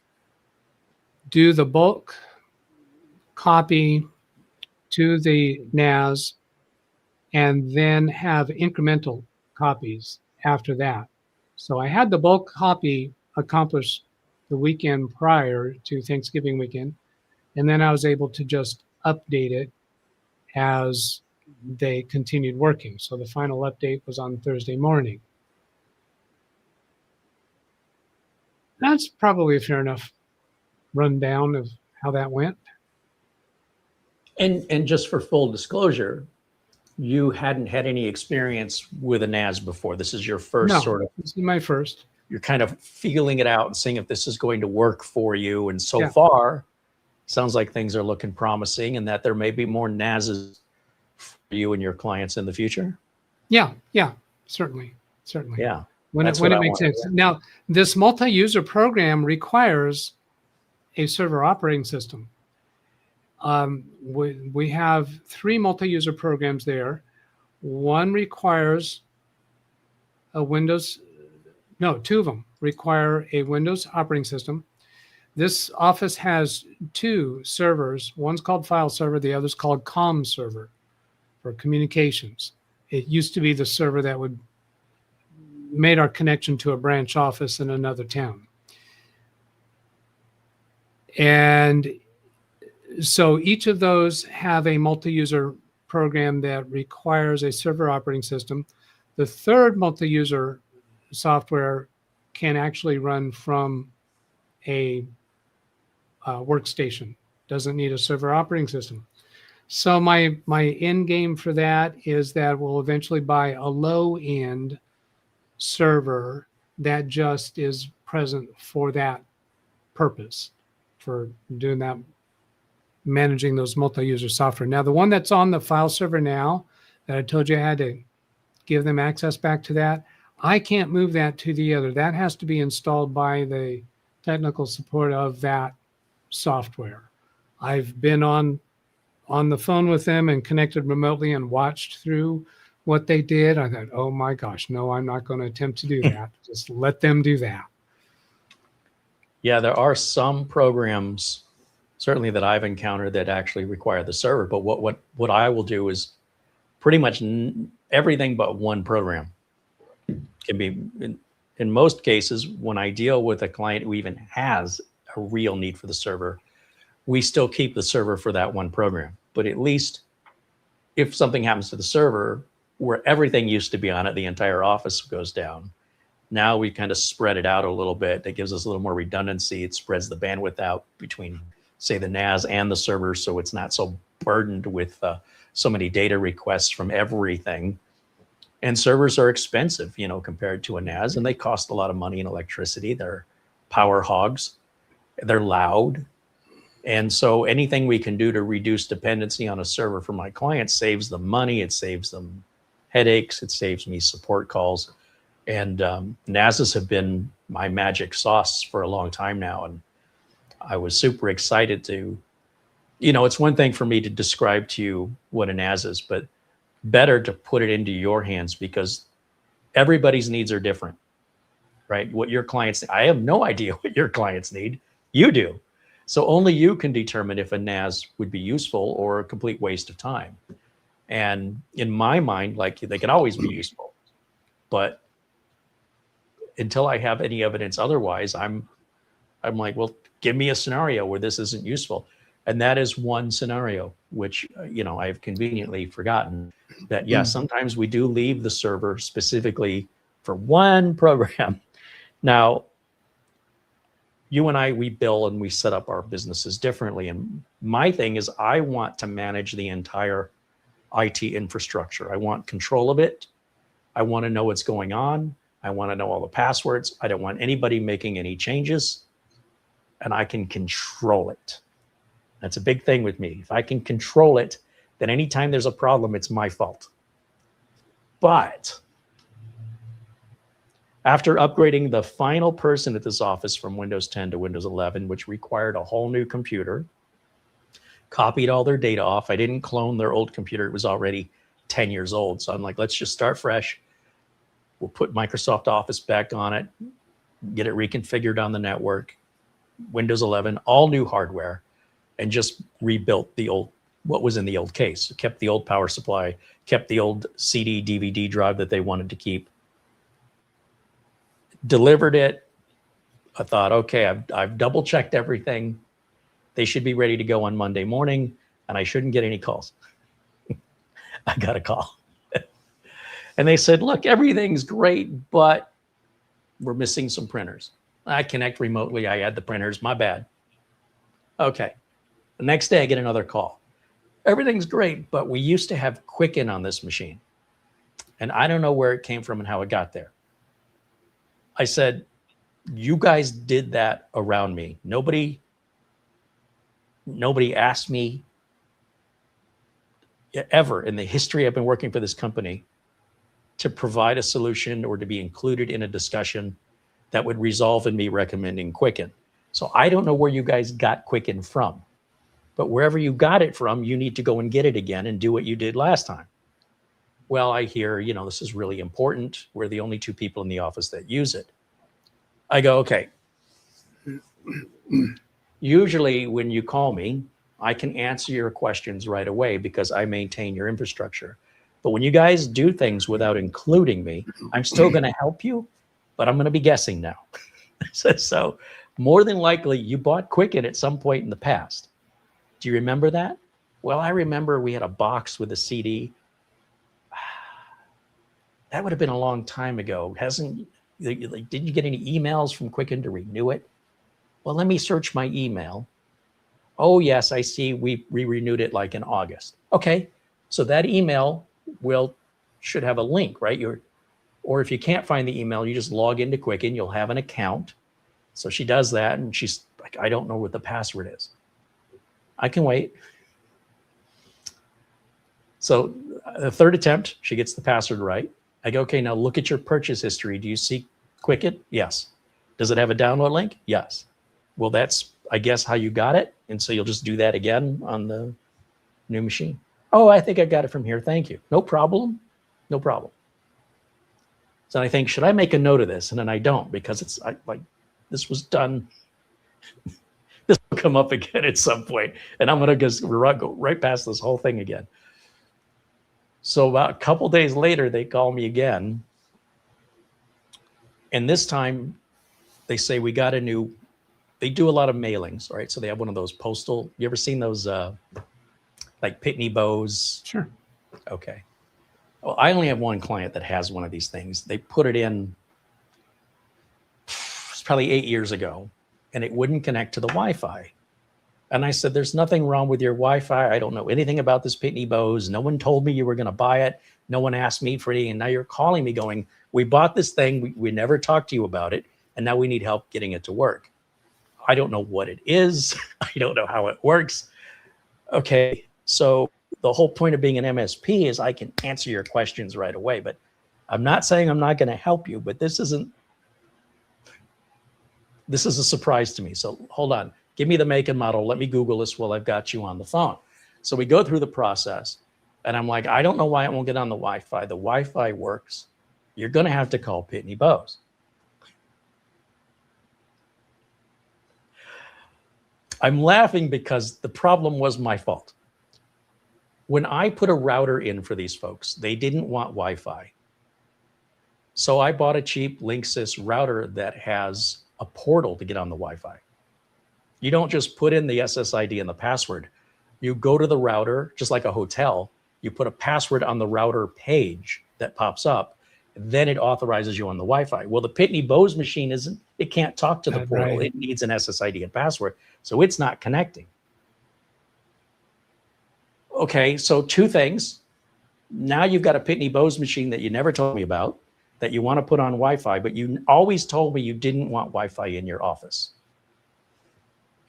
do the bulk copy to the NAS and then have incremental copies after that. So I had the bulk copy accomplished the weekend prior to Thanksgiving weekend, and then I was able to just update it as they continued working. So the final update was on Thursday morning. That's probably a fair enough rundown of how that went. And just for full disclosure, you hadn't had any experience with a NAS before. This is your first This is my first. You're kind of feeling it out and seeing if this is going to work for you. And so Yeah. far, sounds like things are looking promising and that there may be more NASs for you and your clients in the future. Yeah, certainly. Yeah. When it makes sense. Now, this multi-user program requires a server operating system. We have 3 multi-user programs there. One requires a 2 of them require a Windows operating system. This office has 2 servers. One's called file server, the other's called comm server for communications. It used to be the server that made our connection to a branch office in another town. And so each of those have a multi-user program that requires a server operating system. The third multi-user software can actually run from a workstation, doesn't need a server operating system. So my end game for that is that we'll eventually buy a low-end server that just is present for that purpose, for doing that, managing those multi-user software. Now, the one that's on the file server now that I told you I had to give them access back to that, I can't move that to the other. That has to be installed by the technical support of that software. I've been on the phone with them and connected remotely and watched through what they did. I thought, oh my gosh, no, I'm not going to attempt to do that. Just let them do that. Yeah, there are some programs, certainly that I've encountered, that actually require the server. But what I will do is pretty much everything but one program. Can be in most cases, when I deal with a client who even has a real need for the server, we still keep the server for that one program. But at least if something happens to the server, where everything used to be on it, the entire office goes down. Now we kind of spread it out a little bit. That gives us a little more redundancy. It spreads the bandwidth out between, say, the NAS and the server, so it's not so burdened with so many data requests from everything. And servers are expensive, you know, compared to a NAS, and they cost a lot of money in electricity. They're power hogs. They're loud. And so anything we can do to reduce dependency on a server for my clients saves them money. It saves them headaches. It saves me support calls. And NASs have been my magic sauce for a long time now. And I was super excited to, you know, it's one thing for me to describe to you what a NAS is, but better to put it into your hands, because everybody's needs are different, right? What your clients, I have no idea what your clients need. You do. So only you can determine if a NAS would be useful or a complete waste of time. And in my mind, like, they can always be useful, but until I have any evidence otherwise, I'm like, well, give me a scenario where this isn't useful. And that is one scenario, which, you know, I've conveniently forgotten that, yes, sometimes we do leave the server specifically for one program. Now, you and I, we bill and we set up our businesses differently. And my thing is, I want to manage the entire IT infrastructure. I want control of it. I want to know what's going on. I want to know all the passwords. I don't want anybody making any changes, and I can control it. That's a big thing with me. If I can control it, then anytime there's a problem, it's my fault. But after upgrading the final person at this office from Windows 10 to Windows 11, which required a whole new computer, copied all their data off. I didn't clone their old computer. It was already 10 years old. So I'm like, let's just start fresh. We'll put Microsoft Office back on it, get it reconfigured on the network, Windows 11, all new hardware, and just rebuilt the old, what was in the old case. Kept the old power supply, kept the old CD, DVD drive that they wanted to keep. Delivered it. I thought, okay, I've double checked everything. They should be ready to go on Monday morning, and I shouldn't get any calls. I got a call. And they said, look, everything's great, but we're missing some printers. I connect remotely. I add the printers. My bad. Okay. The next day I get another call. Everything's great, but we used to have Quicken on this machine. And I don't know where it came from and how it got there. I said, you guys did that around me. Nobody asked me ever in the history I've been working for this company to provide a solution or to be included in a discussion that would resolve in me recommending Quicken. So I don't know where you guys got Quicken from, but wherever you got it from, you need to go and get it again and do what you did last time. Well, I hear, you know, this is really important. We're the only two people in the office that use it. I go, okay. Usually when you call me, I can answer your questions right away because I maintain your infrastructure. But when you guys do things without including me, I'm still going to help you, but I'm going to be guessing now. So more than likely, you bought Quicken at some point in the past. Do you remember that? Well, I remember we had a box with a CD. That would have been a long time ago. Didn't you get any emails from Quicken to renew it? Well, let me search my email. Oh, yes, I see. We renewed it like in August. Okay, so that email should have a link, right? Or if you can't find the email, you just log into Quicken. You'll have an account. So she does that, and she's like, I don't know what the password is. I can wait. So the third attempt, she gets the password right. I go, okay, now look at your purchase history. Do you see Quicken? Yes. Does it have a download link? Yes. Well, that's, I guess, how you got it. And so you'll just do that again on the new machine. Oh, I think I got it from here. Thank you. No problem. No problem. So I think, should I make a note of this? And then I don't, because it's like, this was done. This will come up again at some point, and I'm going to just go right past this whole thing again. So about a couple days later, they call me again. And this time they say, we got a new, they do a lot of mailings, right? So they have one of those postal, you ever seen those like Pitney Bowes? Sure. Okay. Well, I only have one client that has one of these things. They put it in, it's probably 8 years ago, and it wouldn't connect to the Wi-Fi. And I said, there's nothing wrong with your Wi-Fi. I don't know anything about this Pitney Bowes. No one told me you were going to buy it. No one asked me for it. And now you're calling me going, we bought this thing. We never talked to you about it. And now we need help getting it to work. I don't know what it is. I don't know how it works. Okay, so the whole point of being an MSP is I can answer your questions right away. But I'm not saying I'm not going to help you, but this is a surprise to me. So hold on. Give me the make and model. Let me Google this while I've got you on the phone. So we go through the process, and I'm like, I don't know why it won't get on the Wi-Fi. The Wi-Fi works. You're going to have to call Pitney Bowes. I'm laughing because the problem was my fault. When I put a router in for these folks, they didn't want Wi-Fi. So I bought a cheap Linksys router that has a portal to get on the Wi-Fi. You don't just put in the SSID and the password. You go to the router, just like a hotel. You put a password on the router page that pops up. Then it authorizes you on the Wi-Fi. Well, the Pitney Bowes machine isn't. It can't talk to the portal. Right. It needs an SSID and password. So it's not connecting. Okay, so two things. Now you've got a Pitney Bowes machine that you never told me about that you want to put on Wi-Fi, but you always told me you didn't want Wi-Fi in your office.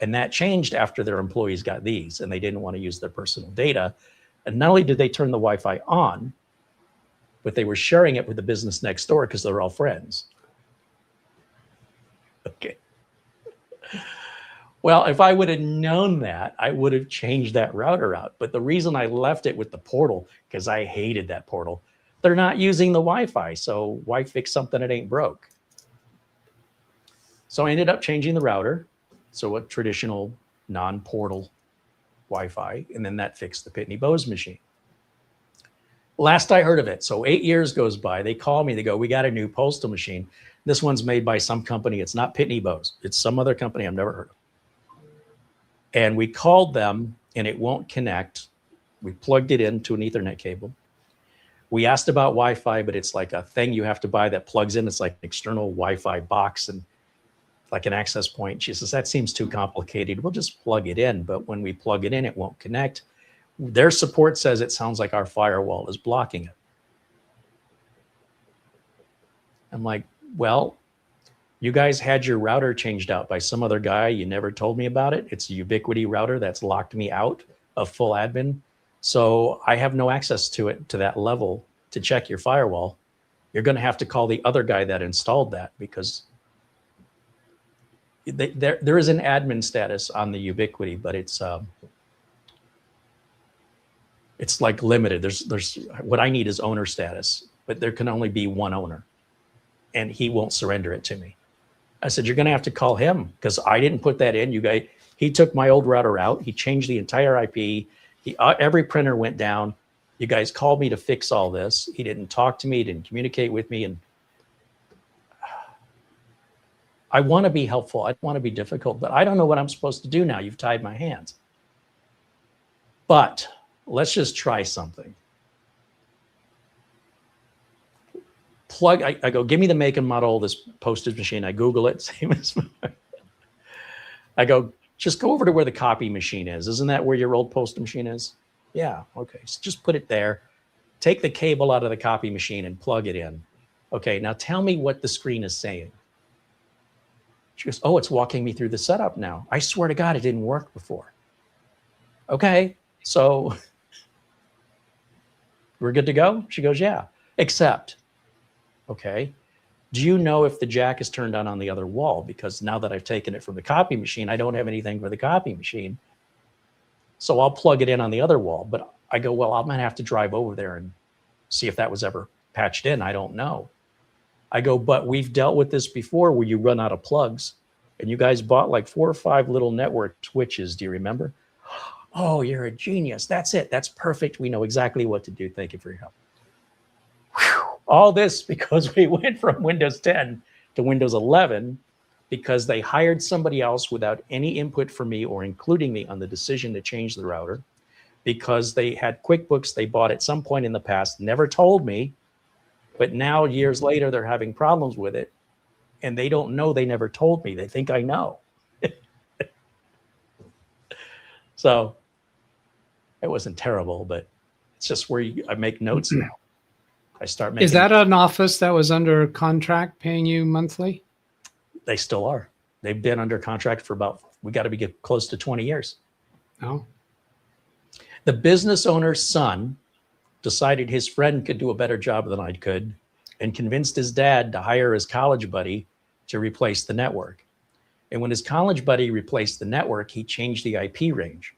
And that changed after their employees got these and they didn't want to use their personal data. And not only did they turn the Wi-Fi on, but they were sharing it with the business next door because they're all friends. Okay. Well, if I would have known that, I would have changed that router out. But the reason I left it with the portal, because I hated that portal, they're not using the Wi-Fi. So why fix something that ain't broke? So I ended up changing the router. So a traditional non-portal Wi-Fi, and then that fixed the Pitney Bowes machine. Last I heard of it, so 8 years goes by, they call me, they go, we got a new postal machine. This one's made by some company. It's not Pitney Bowes. It's some other company I've never heard of. And we called them and it won't connect. We plugged it into an Ethernet cable. We asked about Wi-Fi, but it's like a thing you have to buy that plugs in. It's like an external Wi-Fi box and like an access point. She says, that seems too complicated. We'll just plug it in. But when we plug it in, it won't connect. Their support says it sounds like our firewall is blocking it. I'm like, well, you guys had your router changed out by some other guy. You never told me about it. It's a Ubiquity router that's locked me out of full admin. So I have no access to it to that level to check your firewall. You're going to have to call the other guy that installed that because there is an admin status on the Ubiquity, but it's like limited. There's what I need is owner status, but there can only be one owner, and he won't surrender it to me. I said, you're going to have to call him because I didn't put that in. You guys, he took my old router out. He changed the entire IP. Every printer went down. You guys called me to fix all this. He didn't talk to me. He didn't communicate with me. And I want to be helpful. I don't want to be difficult, but I don't know what I'm supposed to do now. You've tied my hands. But let's just try something. I go, give me the make and model of this postage machine. I Google it, same as I go, just go over to where the copy machine is. Isn't that where your old post machine is? Yeah, okay, so just put it there. Take the cable out of the copy machine and plug it in. Okay, now tell me what the screen is saying. She goes, oh, it's walking me through the setup now. I swear to God, it didn't work before. Okay, so we're good to go? She goes, yeah, except, okay, do you know if the jack is turned on the other wall? Because now that I've taken it from the copy machine, I don't have anything for the copy machine. So I'll plug it in on the other wall. But I go, well, I'm going to have to drive over there and see if that was ever patched in. I don't know. I go, but we've dealt with this before where you run out of plugs. And you guys bought like 4 or 5 little network switches. Do you remember? Oh, you're a genius. That's it. That's perfect. We know exactly what to do. Thank you for your help. Whew. All this because we went from Windows 10 to Windows 11 because they hired somebody else without any input from me or including me on the decision to change the router. because they had QuickBooks they bought at some point in the past, never told me, but now years later they're having problems with it, and they don't know they never told me. They think I know. So it wasn't terrible, but it's just where I make notes now. I start making. Is that an office that was under contract paying you monthly? They still are. They've been under contract for we got to be close to 20 years. No. The business owner's son decided his friend could do a better job than I could and convinced his dad to hire his college buddy to replace the network. And when his college buddy replaced the network, he changed the IP range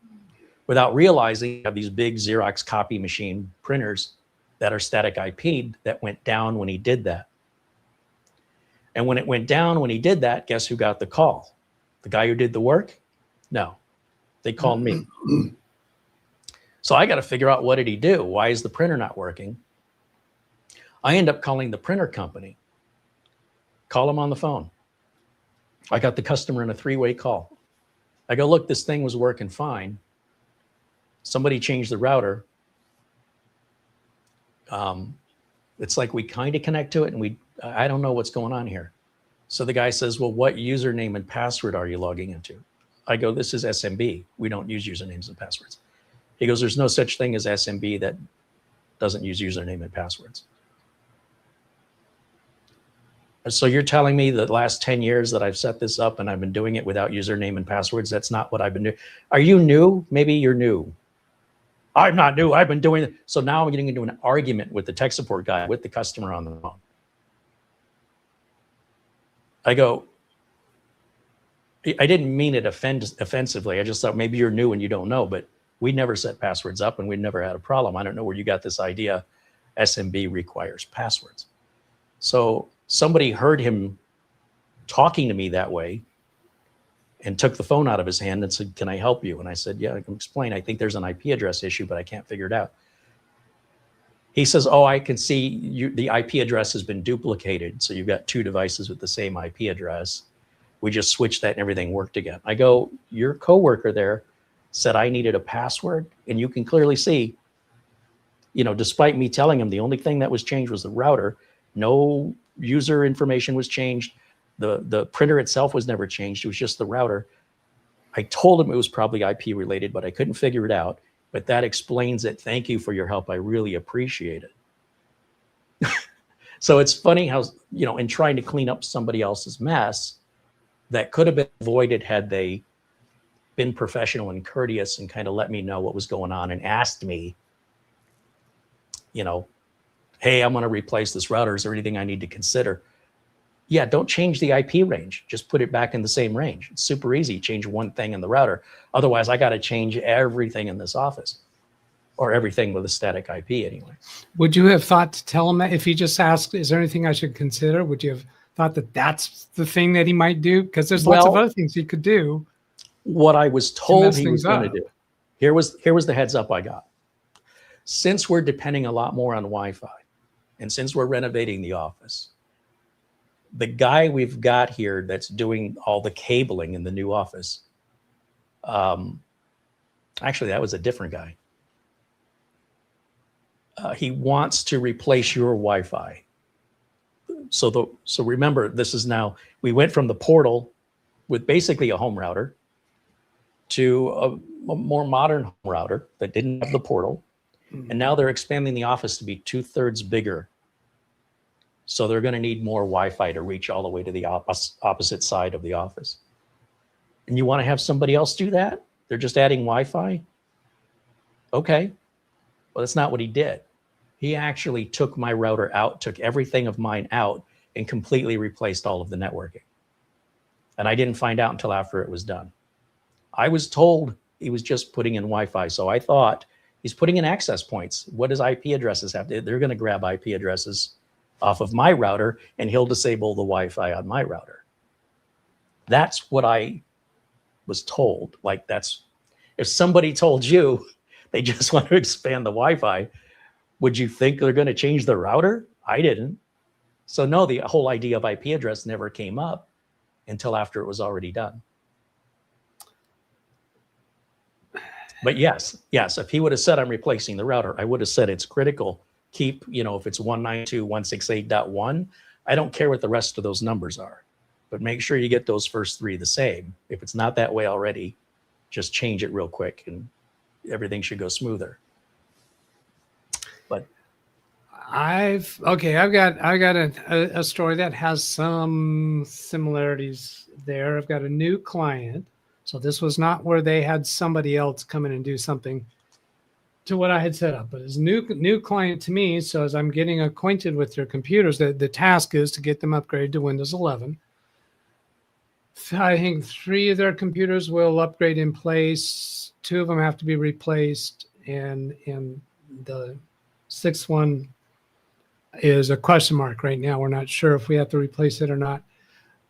without realizing you have these big Xerox copy machine printers that are static IP'd that went down when he did that. And when it went down when he did that, guess who got the call? The guy who did the work? No, they called me. So I got to figure out, what did he do? Why is the printer not working? I end up calling the printer company. Call them on the phone. I got the customer in a 3-way call. I go, look, this thing was working fine. Somebody changed the router. It's like we kind of connect to it, and I don't know what's going on here. So the guy says, well, what username and password are you logging into? I go, this is SMB. We don't use usernames and passwords. He goes, there's no such thing as SMB that doesn't use username and passwords. So you're telling me the last 10 years that I've set this up and I've been doing it without username and passwords? That's not what I've been doing. Are you new? Maybe you're new. I'm not new. I've been doing it. So now I'm getting into an argument with the tech support guy, with the customer on the phone. I go, I didn't mean it offensively. I just thought maybe you're new and you don't know, but we never set passwords up and we never had a problem. I don't know where you got this idea SMB requires passwords. So somebody heard him talking to me that way and took the phone out of his hand and said, can I help you? And I said, yeah, I can explain. I think there's an IP address issue, but I can't figure it out. He says, oh, I can see the IP address has been duplicated. So you've got 2 devices with the same IP address. We just switched that and everything worked again. I go, your coworker there said I needed a password. And you can clearly see, despite me telling him the only thing that was changed was the router, no user information was changed. The printer itself was never changed. It was just the router. I told him it was probably IP related, but I couldn't figure it out. But that explains it. Thank you for your help. I really appreciate it. So it's funny how, in trying to clean up somebody else's mess, that could have been avoided had they been professional and courteous and kind of let me know what was going on and asked me, hey, I'm going to replace this router. Is there anything I need to consider? Yeah, don't change the IP range. Just put it back in the same range. It's super easy. Change one thing in the router. Otherwise, I got to change everything in this office, or everything with a static IP anyway. Would you have thought to tell him that if he just asked, is there anything I should consider? Would you have thought that that's the thing that he might do? Because there's lots of other things he could do. What I was told he was going to do. Here was the heads up I got. Since we're depending a lot more on Wi-Fi, and since we're renovating the office, the guy we've got here that's doing all the cabling in the new office, actually, that was a different guy. He wants to replace your Wi-Fi. So remember, this is now, we went from the portal with basically a home router to a more modern home router that didn't have the portal. And now they're expanding the office to be 2/3 bigger. So they're going to need more Wi-Fi to reach all the way to the opposite side of the office. And you want to have somebody else do that? They're just adding Wi-Fi? Okay. Well, that's not what he did. He actually took my router out, took everything of mine out, and completely replaced all of the networking. And I didn't find out until after it was done. I was told he was just putting in Wi-Fi. So I thought he's putting in access points. What does IP addresses have to? They're going to grab IP addresses off of my router and he'll disable the Wi-Fi on my router. That's what I was told. Like, that's, if somebody told you they just want to expand the Wi-Fi, would you think they're going to change the router? I didn't. So no, the whole idea of IP address never came up until after it was already done. But yes, if he would have said I'm replacing the router, I would have said it's critical. Keep, if it's 192.168.1, I don't care what the rest of those numbers are, but make sure you get those first three the same. If it's not that way already, just change it real quick and everything should go smoother. But I've got a story that has some similarities there. I've got a new client. So this was not where they had somebody else come in and do something to what I had set up, but it's new client to me. So as I'm getting acquainted with their computers, the task is to get them upgraded to Windows 11. I think 3 of their computers will upgrade in place. 2 of them have to be replaced, and the 6th one is a question mark right now. We're not sure if we have to replace it or not,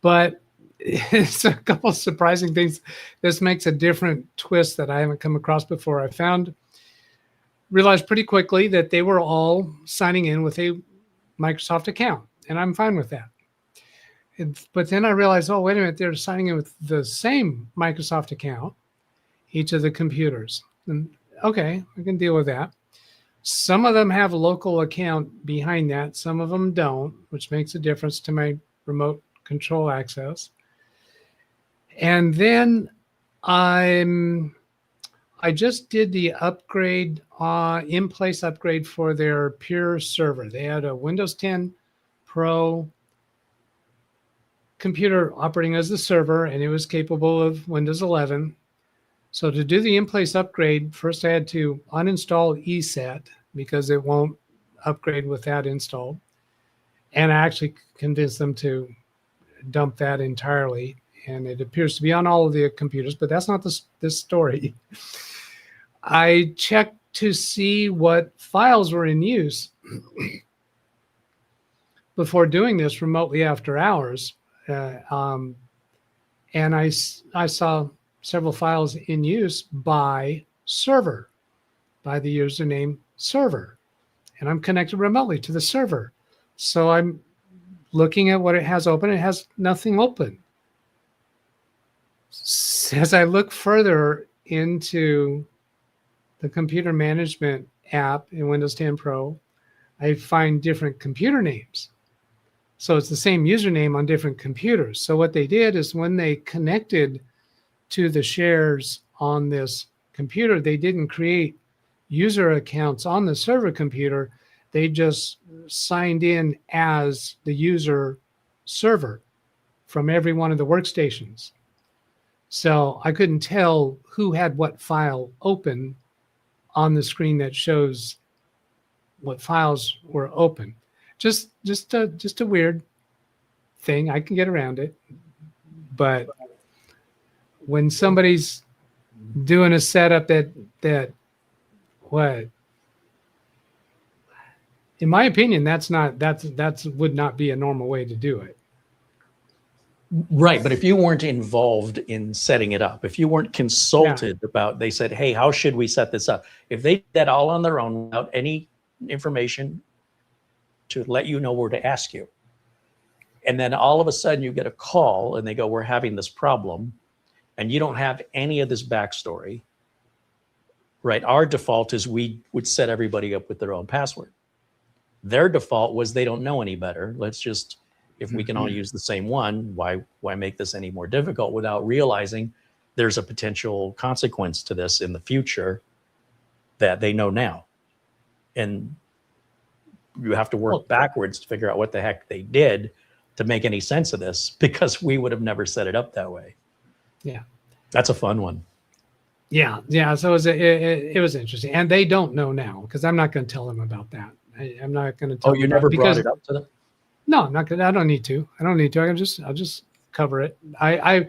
but it's a couple of surprising things. This makes a different twist that I haven't come across before. I realized pretty quickly that they were all signing in with a Microsoft account, and I'm fine with that. But then I realized, oh, wait a minute, they're signing in with the same Microsoft account, each of the computers. And okay, I can deal with that. Some of them have a local account behind that. Some of them don't, which makes a difference to my remote control access. And then I just did the upgrade, in-place upgrade for their Pure server. They had a Windows 10 Pro computer operating as the server, and it was capable of Windows 11. So to do the in-place upgrade, first I had to uninstall ESET because it won't upgrade with that installed. And I actually convinced them to dump that entirely. And it appears to be on all of the computers, but that's not this story. I checked to see what files were in use before doing this remotely after hours. And I saw several files in use by server, by the username server. And I'm connected remotely to the server. So I'm looking at what it has open. It has nothing open. As I look further into the computer management app in Windows 10 Pro, I find different computer names. So it's the same username on different computers. So what they did is when they connected to the shares on this computer, they didn't create user accounts on the server computer. They just signed in as the user server from every one of the workstations. So I couldn't tell who had what file open on the screen that shows what files were open. Just a weird thing. I can get around it. But when somebody's doing a setup that what, in my opinion, that's would not be a normal way to do it. right, but if you weren't involved in setting it up, if you weren't consulted about, they said, hey, how should we set this up? If they did that all on their own without any information to let you know where to ask you, and then all of a sudden you get a call and they go, we're having this problem, and you don't have any of this backstory, right? Our default is we would set everybody up with their own password. Their default was they don't know any better. Let's just, if we can all use the same one, why make this any more difficult without realizing there's a potential consequence to this in the future that they know now. And you have to work backwards to figure out what the heck they did to make any sense of this, because we would have never set it up that way. Yeah. That's a fun one. Yeah. So it was interesting. And they don't know now, because I'm not going to tell them about that. I'm not going to tell them. Oh, you never brought it up to them? No, I'm not going to. I don't need to. I'll just cover it. I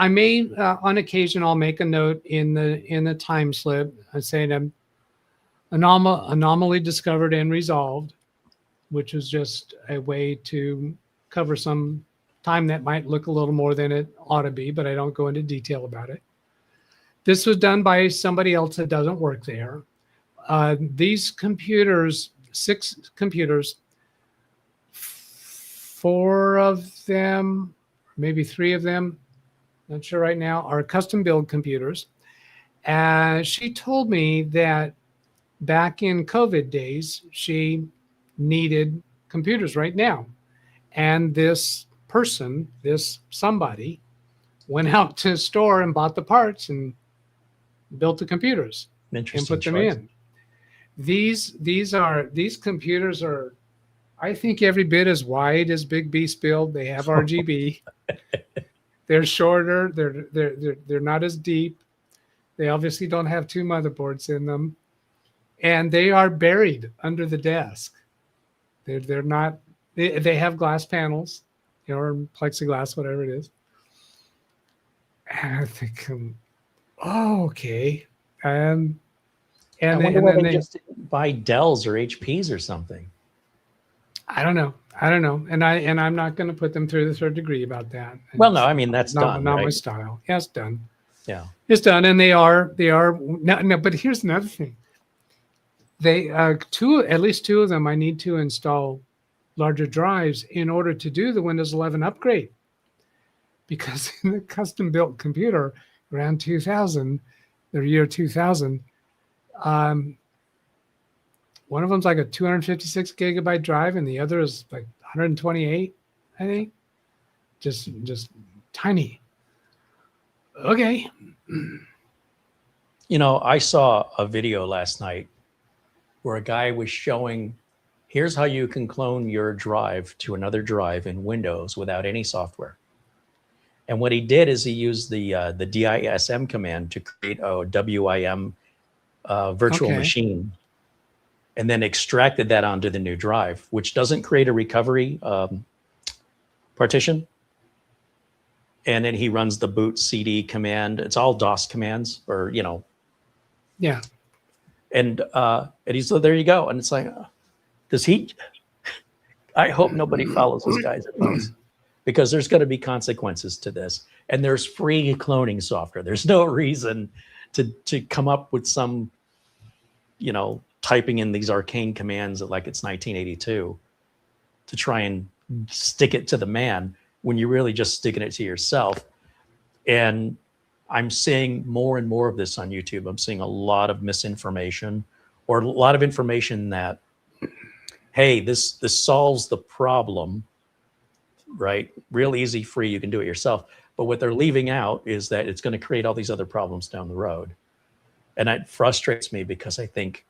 may on occasion I'll make a note in the time slip saying anomaly discovered and resolved, which is just a way to cover some time that might look a little more than it ought to be, but I don't go into detail about it. This was done by somebody else that doesn't work there. These computers, 6 computers, 4 of them, maybe 3 of them, not sure right now, are custom build computers. She told me that back in COVID days, she needed computers right now. And this person, this somebody, went out to a store and bought the parts and built the computers and Interesting put them choice. in. These computers are, I think, every bit as wide as Big Beast build. They have RGB. They're shorter. They're not as deep. They obviously don't have two motherboards in them, and they are buried under the desk. They're not. They have glass panels, or plexiglass, whatever it is. And I think, oh, okay. And I they, wonder and why then they they, just didn't buy Dells or HPs or something. I don't know. And I'm not going to put them through the third degree about that. Well, no, I mean, that's done, not right? my style. Yeah, it's done. Yeah. It's done, and they are no. But here's another thing. They at least two of them, I need to install larger drives in order to do the Windows 11 upgrade, because in the custom built computer around 2000, the year 2000, one of them's like a 256 gigabyte drive, and the other is like 128, I think. Just tiny. Okay. You know, I saw a video last night where a guy was showing, here's how you can clone your drive to another drive in Windows without any software. And what he did is he used the DISM command to create a WIM virtual machine, and then extracted that onto the new drive, which doesn't create a recovery partition. And then he runs the boot CD command. It's all DOS commands, or, you know. Yeah. And he's, so there you go. And it's like, does he, I hope nobody follows this guy's advice, because there's going to be consequences to this. And there's free cloning software. There's no reason to come up with some, you know, typing in these arcane commands like it's 1982 to try and stick it to the man, when you're really just sticking it to yourself. And I'm seeing more and more of this on YouTube. I'm seeing a lot of misinformation, or a lot of information that, hey, this solves the problem, right? Real easy, free, you can do it yourself. But what they're leaving out is that it's going to create all these other problems down the road. And that frustrates me, because I think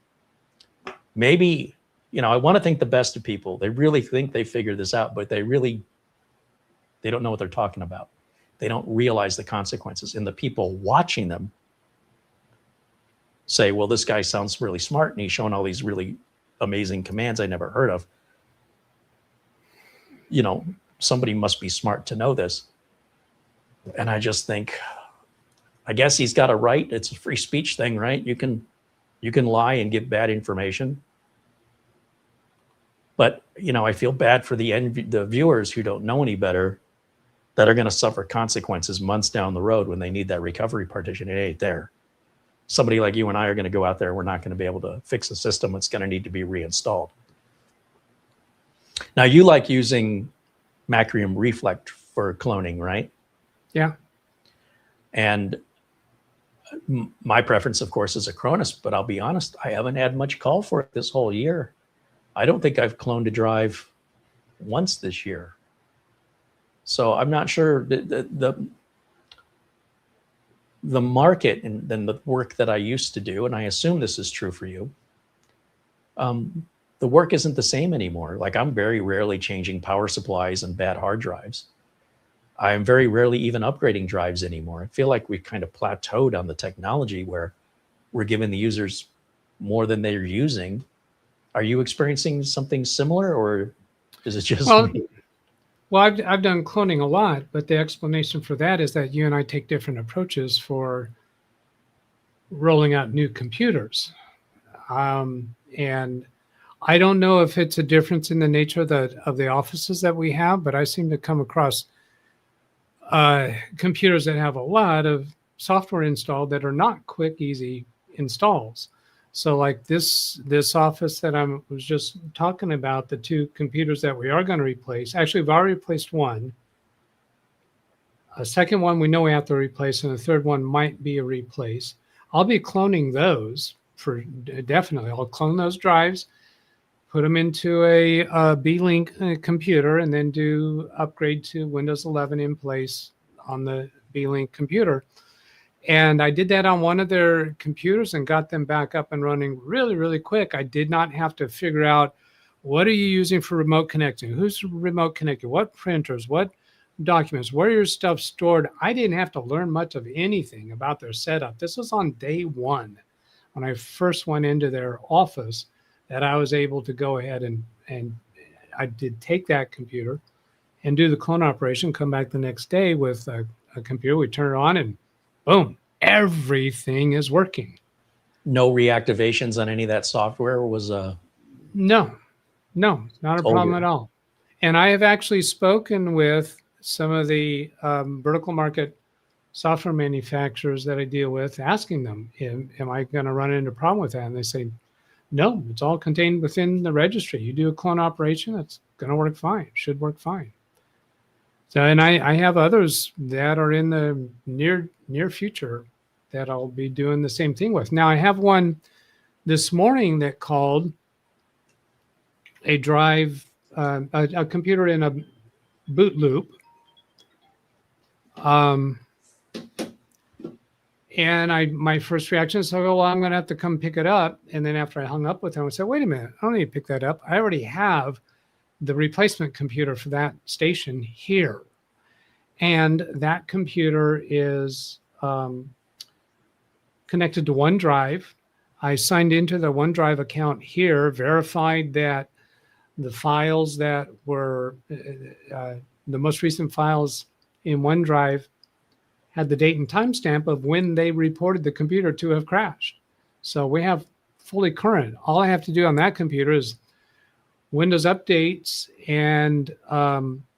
maybe, you know, I want to think the best of people. They really think they figured this out, but they don't know what they're talking about. They don't realize the consequences. And the people watching them say, well, this guy sounds really smart, and he's showing all these really amazing commands I never heard of. You know, somebody must be smart to know this. And I just think, I guess he's got a right. It's a free speech thing, right? You can lie and give bad information. But, you know, I feel bad for the viewers who don't know any better, that are going to suffer consequences months down the road when they need that recovery partition. It ain't there. Somebody like you and I are going to go out there, we're not going to be able to fix a system. It's going to need to be reinstalled. Now, you like using Macrium Reflect for cloning, right? Yeah. And my preference, of course, is Acronis, but I'll be honest, I haven't had much call for it this whole year. I don't think I've cloned a drive once this year. So I'm not sure the market and then the work that I used to do, and I assume this is true for you, the work isn't the same anymore. Like, I'm very rarely changing power supplies and bad hard drives. I'm very rarely even upgrading drives anymore. I feel like we've kind of plateaued on the technology where we're giving the users more than they're using. Are you experiencing something similar, or is it just me? Well, I've done cloning a lot, but the explanation for that is that you and I take different approaches for rolling out new computers. And I don't know if it's a difference in the nature of the offices that we have, but I seem to come across computers that have a lot of software installed that are not quick, easy installs. So like this office that I was just talking about, the two computers that we are going to replace, actually we've already replaced one. A second one we know we have to replace, and the third one might be a replace. I'll be cloning those for definitely. I'll clone those drives, put them into a B-Link computer, and then do upgrade to Windows 11 in place on the B-Link computer. And I did that on one of their computers and got them back up and running really, really quick. I did not have to figure out, what are you using for remote connecting? Who's remote connected? What printers? What documents? Where your stuff stored? I didn't have to learn much of anything about their setup. This was on day one when I first went into their office that I was able to go ahead and I did take that computer and do the clone operation, come back the next day with a computer. We turn it on and boom, everything is working. No reactivations on any of that software was No, not a problem at all. And I have actually spoken with some of the vertical market software manufacturers that I deal with, asking them, am I going to run into a problem with that? And they say, no, it's all contained within the registry. You do a clone operation, it's going to work fine, should work fine. So, and I have others that are in the near future that I'll be doing the same thing with. Now, I have one this morning that called a drive, a computer in a boot loop. And my first reaction is, well, I'm going to have to come pick it up. And then after I hung up with him, I said, wait a minute, I don't need to pick that up. I already have the replacement computer for that station here. And that computer is connected to OneDrive. I signed into the OneDrive account here, verified that the files that were the most recent files in OneDrive had the date and timestamp of when they reported the computer to have crashed. So we have fully current. All I have to do on that computer is Windows updates and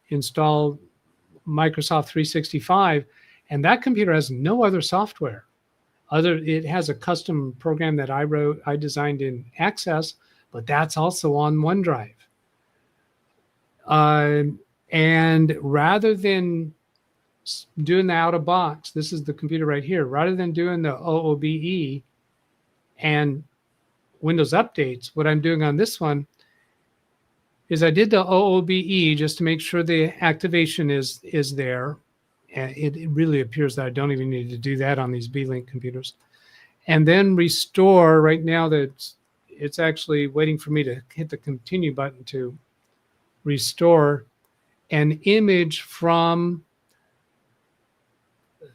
install Microsoft 365. And that computer has no other software. It has a custom program that I designed in Access, but that's also on OneDrive. And rather than doing the out of box, this is the computer right here, rather than doing the OOBE and Windows updates, what I'm doing on this one is I did the OOBE just to make sure the activation is there. And it really appears that I don't even need to do that on these B-Link computers. And then restore. Right now that it's actually waiting for me to hit the continue button to restore an image from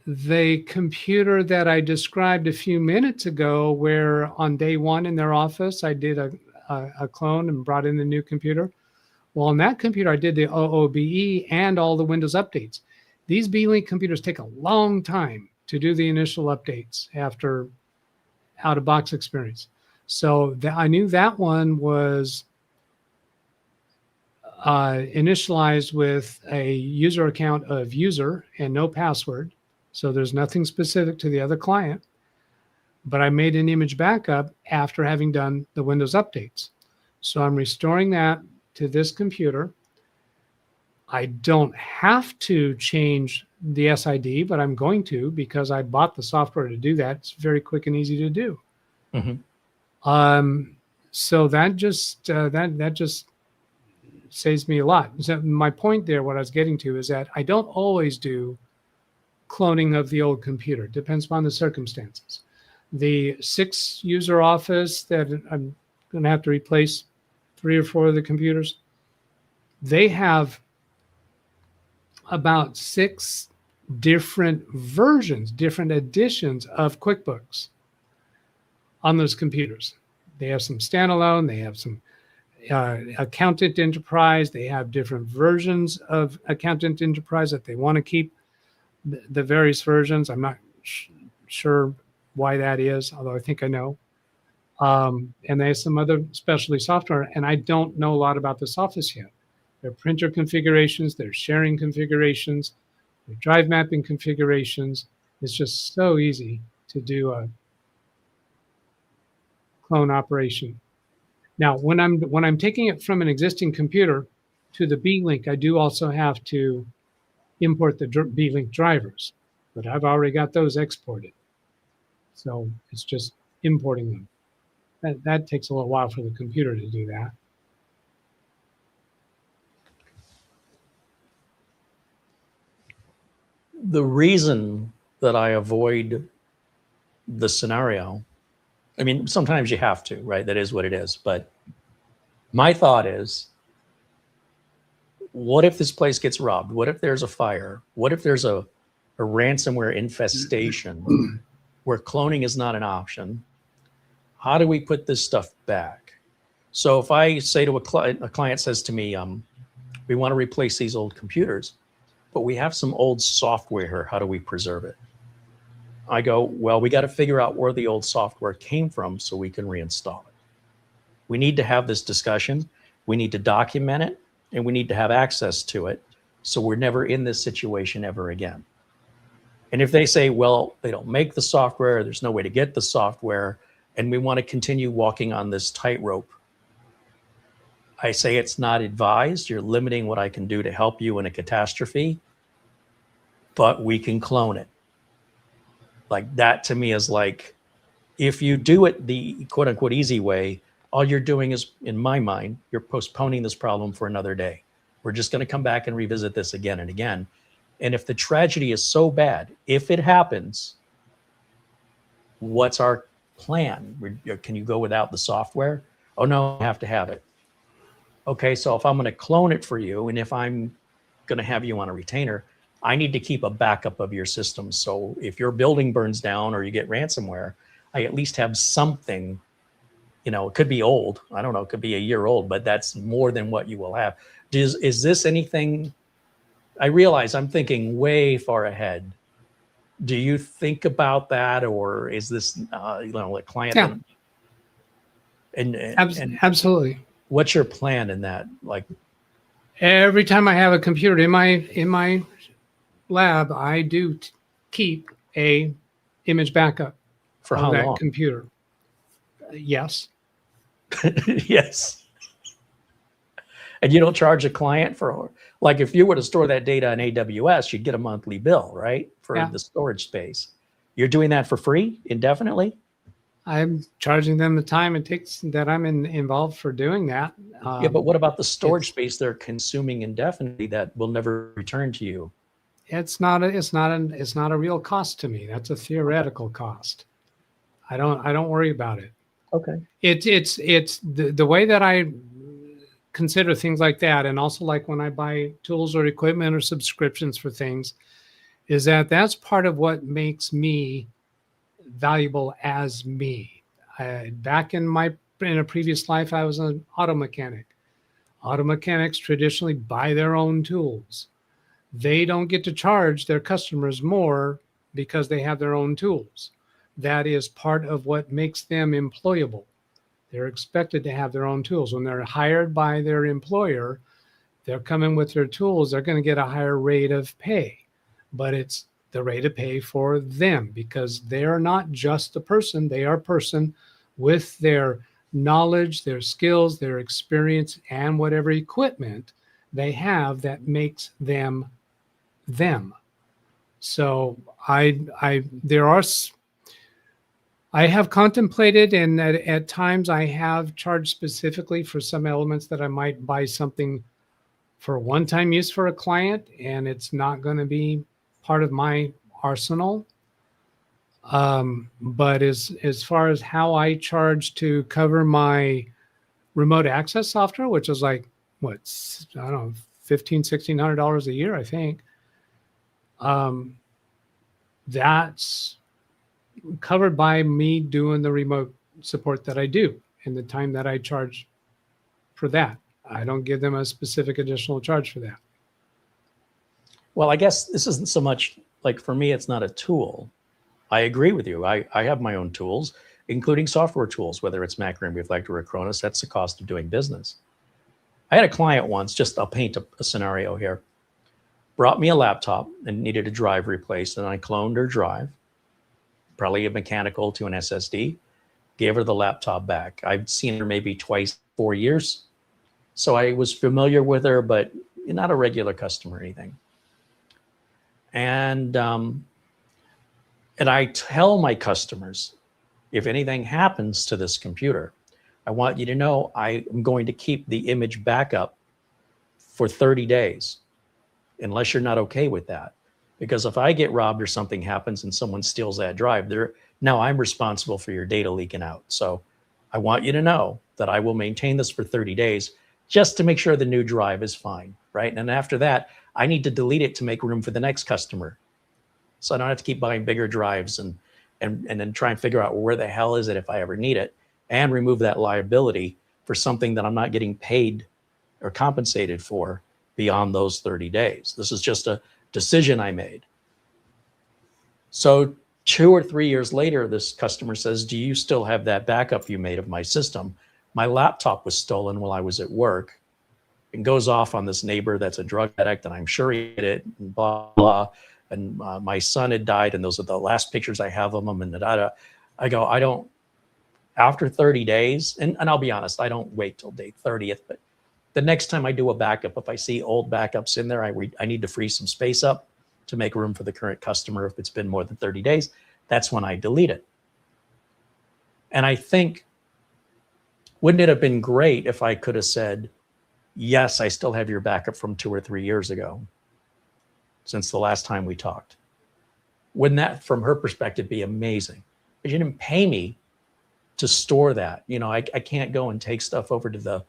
the computer that I described a few minutes ago, where on day one in their office, I did a clone and brought in the new computer. Well, on that computer, I did the OOBE and all the Windows updates. These B-Link computers take a long time to do the initial updates after out-of-box experience. So I knew that one was initialized with a user account of user and no password. So there's nothing specific to the other client. But I made an image backup after having done the Windows updates. So I'm restoring that to this computer. I don't have to change the SID, but I'm going to, because I bought the software to do that. It's very quick and easy to do. Mm-hmm. So that just saves me a lot. So my point there, what I was getting to, is that I don't always do cloning of the old computer. It depends upon the circumstances. The 6-user office that I'm going to have to replace 3 or 4 of the computers, they have about 6 different versions, different editions of QuickBooks on those computers. They have some standalone, they have some Accountant Enterprise, they have different versions of Accountant Enterprise that they want to keep the various versions. I'm not sure why that is, although I think I know. And they have some other specialty software, and I don't know a lot about this office yet. Their printer configurations, their sharing configurations, their drive mapping configurations. It's just so easy to do a clone operation. Now, when I'm taking it from an existing computer to the B-Link, I do also have to import the B-Link drivers, but I've already got those exported. So it's just importing them. That takes a little while for the computer to do that. The reason that I avoid the scenario, I mean, sometimes you have to, right? That is what it is. But my thought is, what if this place gets robbed? What if there's a fire? What if there's a ransomware infestation where cloning is not an option? How do we put this stuff back? So if I say to a client says to me, we want to replace these old computers, but we have some old software here. How do we preserve it? I go, well, we got to figure out where the old software came from so we can reinstall it. We need to have this discussion. We need to document it, and we need to have access to it so we're never in this situation ever again. And if they say, well, they don't make the software, there's no way to get the software, and we want to continue walking on this tightrope, I say it's not advised. You're limiting what I can do to help you in a catastrophe, but we can clone it. Like that to me is like, if you do it the quote unquote easy way, all you're doing is, in my mind, you're postponing this problem for another day. We're just going to come back and revisit this again and again. And if the tragedy is so bad, if it happens, what's our plan? Can you go without the software? Oh no, I have to have it. Okay, so if I'm going to clone it for you, and if I'm going to have you on a retainer, I need to keep a backup of your system. So if your building burns down or you get ransomware, I at least have something. You know, it could be old. I don't know, it could be a year old, but that's more than what you will have. Is this anything? I realize I'm thinking way far ahead. Do you think about that, or is this, a client? Yeah. And Absolutely. What's your plan in that? Like, every time I have a computer in my lab, I do keep a image backup for of how that long? computer. Yes. Yes. And you don't charge a client for, like, if you were to store that data in AWS, you'd get a monthly bill, right? For Yeah. the storage space. You're doing that for free indefinitely? I'm charging them the time it takes that I'm involved for doing that. Yeah, but what about the storage space they're consuming indefinitely that will never return to you? It's not a real cost to me. That's a theoretical cost. I don't worry about it. Okay. It's the way that I consider things like that, and also like when I buy tools or equipment or subscriptions for things, is that that's part of what makes me valuable as me. Back in a previous life, I was an auto mechanic. Auto mechanics traditionally buy their own tools. They don't get to charge their customers more because they have their own tools. That is part of what makes them employable. They're expected to have their own tools. When they're hired by their employer, they're coming with their tools. They're going to get a higher rate of pay, but it's the rate of pay for them because they're not just a person. They are a person with their knowledge, their skills, their experience, and whatever equipment they have that makes them them. So I have contemplated, and at times I have charged specifically for some elements that I might buy something for one-time use for a client, and it's not going to be part of my arsenal. But as far as how I charge to cover my remote access software, which is like, what, I don't know, $1,500-$1,600 a year, I think. That's covered by me doing the remote support that I do and the time that I charge for that. I don't give them a specific additional charge for that. Well, I guess this isn't so much like, for me, it's not a tool. I agree with you. I have my own tools, including software tools, whether it's Macrine, Reflector, or Acronis. That's the cost of doing business. I had a client once, I'll paint a scenario here, brought me a laptop and needed a drive replaced, and I cloned her drive, probably a mechanical to an SSD, gave her the laptop back. I've seen her maybe twice, 4 years. So I was familiar with her, but not a regular customer or anything. And And I tell my customers, if anything happens to this computer, I want you to know I am going to keep the image backup for 30 days, unless you're not okay with that. Because if I get robbed or something happens and someone steals that drive, now I'm responsible for your data leaking out. So I want you to know that I will maintain this for 30 days just to make sure the new drive is fine, right? And after that, I need to delete it to make room for the next customer. So I don't have to keep buying bigger drives and then try and figure out where the hell is it if I ever need it, and remove that liability for something that I'm not getting paid or compensated for beyond those 30 days. This is just a decision I made. So 2 or 3 years later, this customer says, do you still have that backup you made of my system? My laptop was stolen while I was at work, and goes off on this neighbor that's a drug addict, and I'm sure he did it, and blah, blah. And my son had died, and those are the last pictures I have of him, and I go, I don't, after 30 days, and I'll be honest, I don't wait till day 30th, but the next time I do a backup, if I see old backups in there, I need to free some space up to make room for the current customer. If it's been more than 30 days, that's when I delete it. And I think, wouldn't it have been great if I could have said, yes, I still have your backup from 2 or 3 years ago, since the last time we talked? Wouldn't that, from her perspective, be amazing? But you didn't pay me to store that. You know, I can't go and take stuff over to the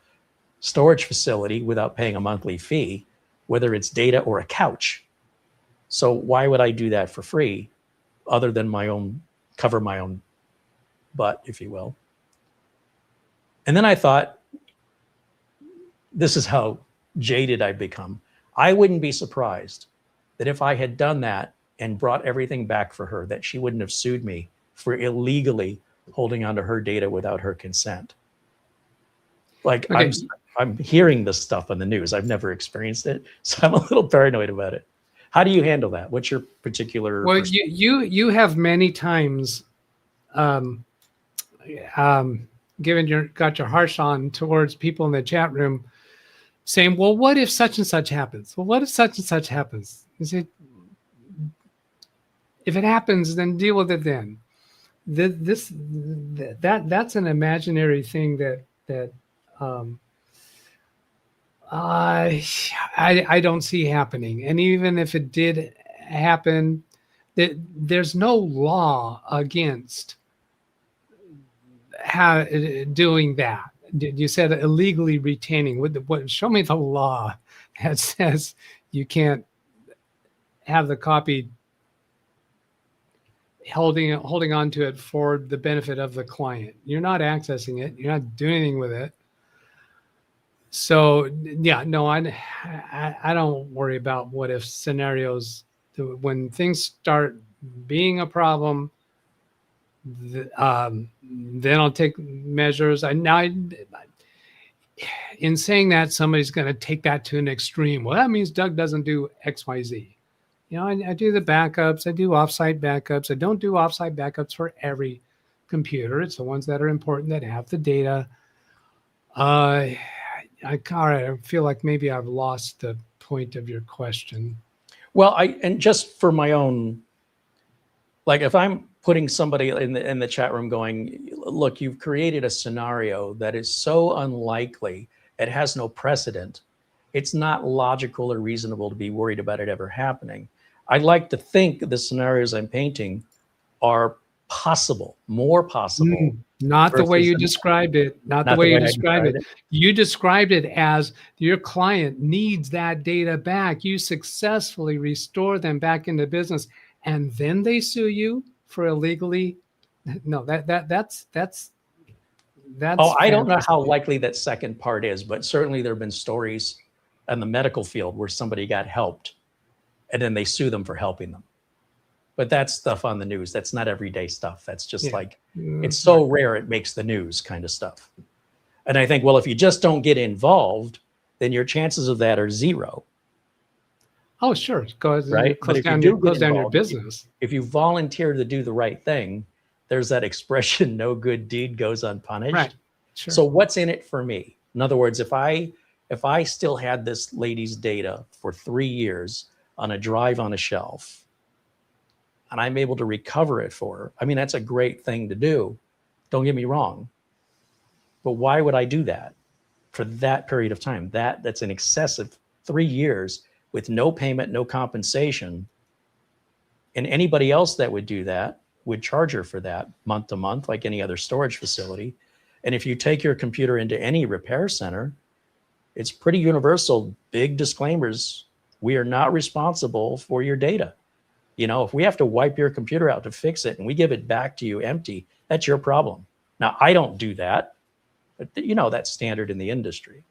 storage facility without paying a monthly fee, whether it's data or a couch. So why would I do that for free, other than cover my own butt, if you will? And then I thought, this is how jaded I've become. I wouldn't be surprised that if I had done that and brought everything back for her, that she wouldn't have sued me for illegally holding onto her data without her consent. Like, okay. I'm hearing this stuff on the news. I've never experienced it, so I'm a little paranoid about it. How do you handle that? What's your particular? Well, you have many times got your harsh on towards people in the chat room, saying, well, what if such and such happens? Well, what if such and such happens? You say, if it happens, then deal with it then. That's an imaginary thing that I don't see happening. And even if it did happen, there's no law against doing that. You said illegally retaining. What? Show me the law that says you can't have the copy holding on to it for the benefit of the client. You're not accessing it. You're not doing anything with it. So yeah, no, I don't worry about what if scenarios. When things start being a problem, then I'll take measures. In saying that, somebody's going to take that to an extreme. Well, that means Doug doesn't do X, Y, Z. You know, I do the backups. I do offsite backups. I don't do offsite backups for every computer. It's the ones that are important, that have the data. I feel like maybe I've lost the point of your question. Well, and just for my own, like, if I'm putting somebody in the chat room going, look, you've created a scenario that is so unlikely, it has no precedent. It's not logical or reasonable to be worried about it ever happening. I'd like to think the scenarios I'm painting are possible, more possible. Not the way you described it. Not the way you described it. You described it as your client needs that data back. You successfully restore them back into business, and then they sue you for illegally. No, that's. Oh, I don't know how likely that second part is, but certainly there have been stories in the medical field where somebody got helped, and then they sue them for helping them. But that's stuff on the news. That's not everyday stuff. That's just it's so rare it makes the news kind of stuff. And I think, well, if you just don't get involved, then your chances of that are zero. Oh, sure. Right? Close down your business. If you volunteer to do the right thing, there's that expression, no good deed goes unpunished. Right. Sure. So what's in it for me? In other words, if I still had this lady's data for 3 years on a drive on a shelf, and I'm able to recover it for her, I mean, that's a great thing to do. Don't get me wrong. But why would I do that for that period of time? That's an excessive 3 years with no payment, no compensation. And anybody else that would do that would charge her for that month to month, like any other storage facility. And if you take your computer into any repair center, it's pretty universal, big disclaimers. We are not responsible for your data. You know, if we have to wipe your computer out to fix it and we give it back to you empty, that's your problem. Now, I don't do that, but you know, that's standard in the industry.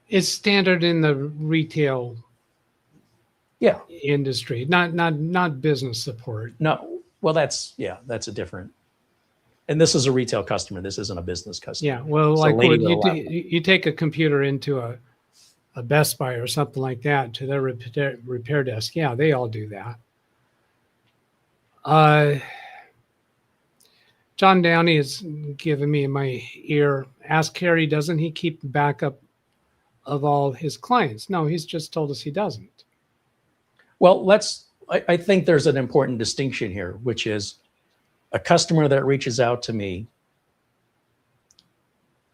It's standard in the retail Yeah. industry, not business support. No, well, that's a different, and this is a retail customer. This isn't a business customer. Yeah, well, It's a like lady when with a laptop. you take a computer into a Best Buy or something like that to their repair desk, yeah, they all do that. John Downey is giving me in my ear. Ask Carey, doesn't he keep backup of all his clients? No, he's just told us he doesn't. Well, I think there's an important distinction here, which is a customer that reaches out to me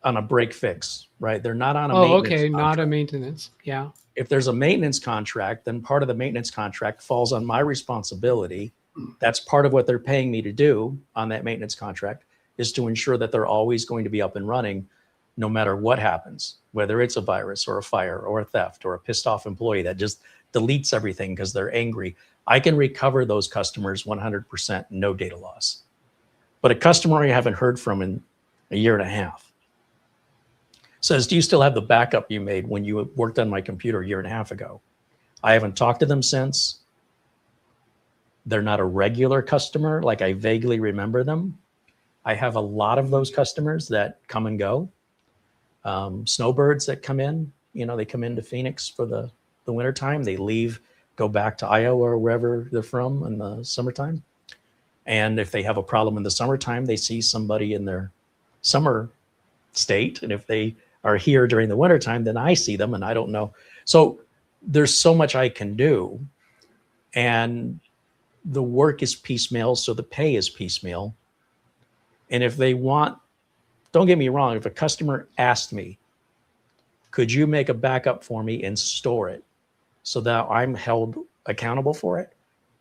on a break fix, right? They're not on a maintenance contract. Not a maintenance. Yeah. If there's a maintenance contract, then part of the maintenance contract falls on my responsibility. That's part of what they're paying me to do on that maintenance contract, is to ensure that they're always going to be up and running no matter what happens, whether it's a virus or a fire or a theft or a pissed off employee that just deletes everything because they're angry. I can recover those customers 100%, no data loss. But a customer I haven't heard from in a year and a half says, do you still have the backup you made when you worked on my computer a year and a half ago? I haven't talked to them since. They're not a regular customer, like I vaguely remember them. I have a lot of those customers that come and go. Snowbirds that come in, you know, they come into Phoenix for the wintertime. They leave, go back to Iowa or wherever they're from in the summertime. And if they have a problem in the summertime, they see somebody in their summer state. And if they are here during the wintertime, then I see them and I don't know. So there's so much I can do. And the work is piecemeal, so the pay is piecemeal. And if they want, don't get me wrong, if a customer asked me, could you make a backup for me and store it so that I'm held accountable for it?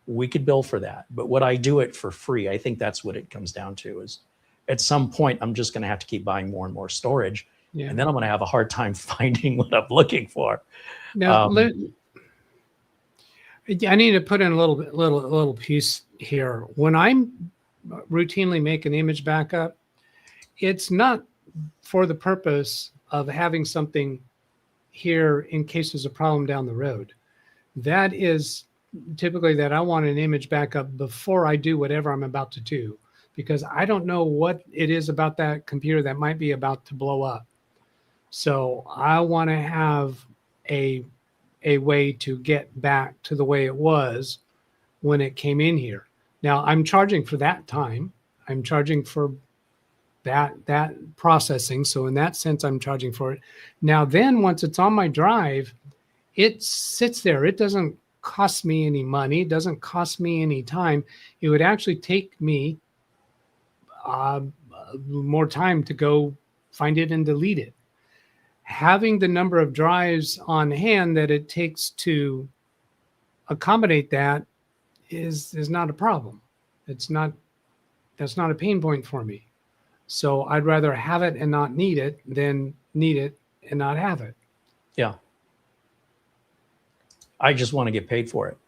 We could bill for that. But would I do it for free? I think that's what it comes down to, is at some point, I'm just going to have to keep buying more and more storage. Yeah. And then I'm going to have a hard time finding what I'm looking for. Now, I need to put in a little piece here. When I'm routinely make an image backup, it's not for the purpose of having something here in case there's a problem down the road. That is typically that I want an image backup before I do whatever I'm about to do, because I don't know what it is about that computer that might be about to blow up. So I want to have a way to get back to the way it was when it came in here. Now I'm charging for that time. I'm charging for that processing. So in that sense, I'm charging for it. Now then, once it's on my drive, it sits there. It doesn't cost me any money. It doesn't cost me any time. It would actually take me more time to go find it and delete it. Having the number of drives on hand that it takes to accommodate that is not a problem. That's not a pain point for me. So I'd rather have it and not need it than need it and not have it. Yeah. I just want to get paid for it.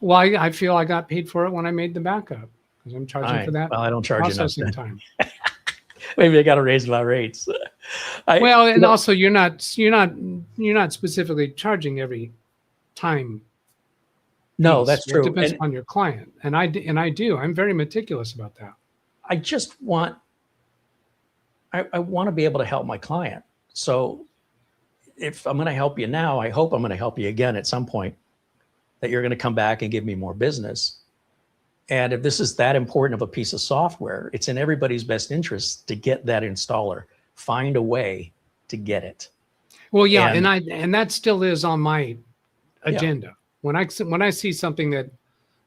Well, I feel I got paid for it when I made the backup because I'm charging for that. Well, I don't charge processing enough time. Maybe I got to raise my rates. Also you're not specifically charging every time. No, that's true. It depends on your client, and I do. I'm very meticulous about that. I just want. I want to be able to help my client. So if I'm going to help you now, I hope I'm going to help you again at some point, that you're going to come back and give me more business. And if this is that important of a piece of software, it's in everybody's best interest to get that installer. Find a way to get it. Well, yeah, and that still is on my agenda. Yeah. When I see something that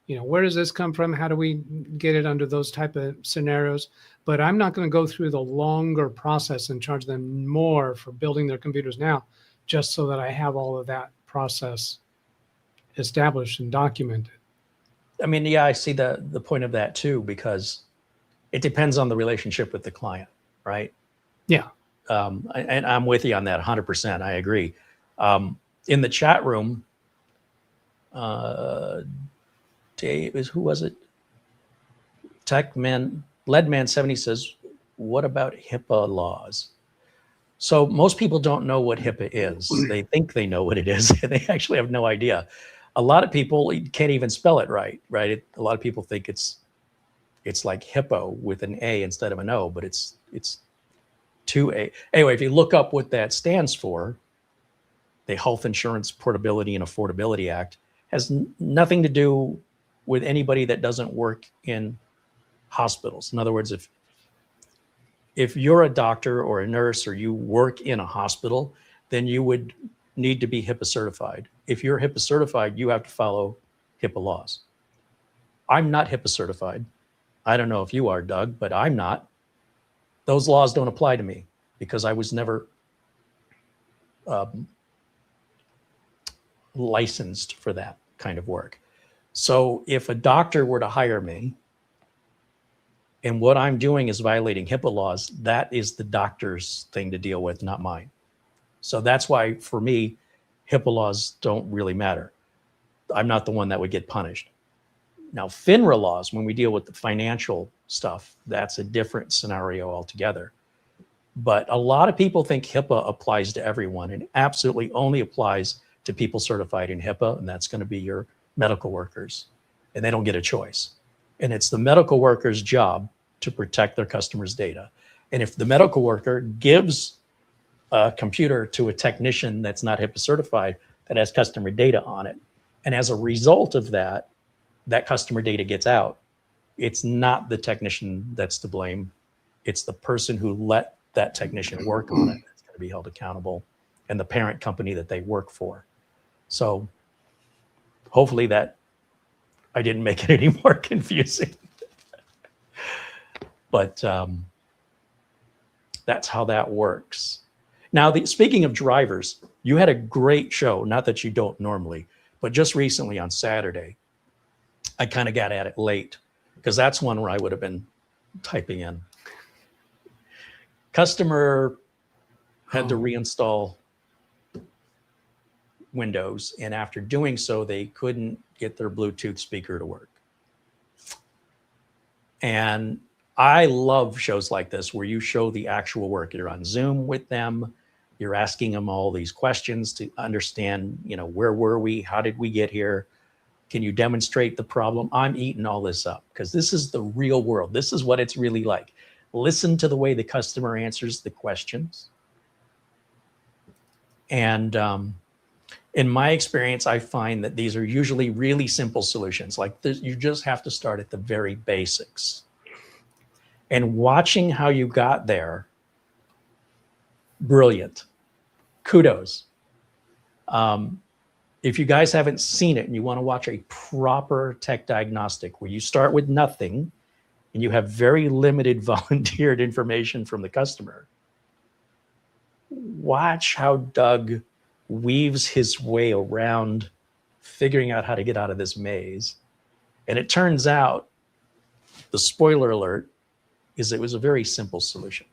where does this come from? How do we get it under those type of scenarios? But I'm not going to go through the longer process and charge them more for building their computers now, just so that I have all of that process established and documented. I mean, yeah, I see the point of that too, because it depends on the relationship with the client, right? Yeah. And I'm with you on that 100%. I agree. In the chat room, Dave, who was it? Leadman70 says, what about HIPAA laws? So most people don't know what HIPAA is. They think they know what it is, and they actually have no idea. A lot of people can't even spell it right? A lot of people think it's like hippo with an A instead of an O, but it's 2A. Anyway, if you look up what that stands for, the Health Insurance Portability and Affordability Act has nothing to do with anybody that doesn't work in hospitals. In other words, if you're a doctor or a nurse or you work in a hospital, then you would need to be HIPAA certified. If you're HIPAA certified, you have to follow HIPAA laws. I'm not HIPAA certified. I don't know if you are, Doug, but I'm not. Those laws don't apply to me because I was never licensed for that kind of work. So if a doctor were to hire me and what I'm doing is violating HIPAA laws, that is the doctor's thing to deal with, not mine. So that's why, for me, HIPAA laws don't really matter. I'm not the one that would get punished. Now, FINRA laws, when we deal with the financial stuff, that's a different scenario altogether. But a lot of people think HIPAA applies to everyone, and it absolutely only applies to people certified in HIPAA, and that's going to be your medical workers, and they don't get a choice. And it's the medical worker's job to protect their customers' data. And if the medical worker gives a computer to a technician that's not HIPAA certified, that has customer data on it, and as a result of that, that customer data gets out, it's not the technician that's to blame. It's the person who let that technician work on it that's going to be held accountable, and the parent company that they work for. So hopefully that I didn't make it any more confusing. But that's how that works. Now, speaking of drivers, you had a great show, not that you don't normally, but just recently on Saturday, I kind of got at it late because that's one where I would have been typing in. Customer had to reinstall Windows, and after doing so, they couldn't get their Bluetooth speaker to work. And I love shows like this where you show the actual work. You're on Zoom with them. You're asking them all these questions to understand, where were we? How did we get here? Can you demonstrate the problem? I'm eating all this up because this is the real world. This is what it's really like. Listen to the way the customer answers the questions. And in my experience, I find that these are usually really simple solutions. Like this, you just have to start at the very basics. And watching how you got there, brilliant. Kudos. If you guys haven't seen it and you want to watch a proper tech diagnostic where you start with nothing and you have very limited volunteered information from the customer, watch how Doug weaves his way around figuring out how to get out of this maze. And it turns out, the spoiler alert, is it was a very simple solution.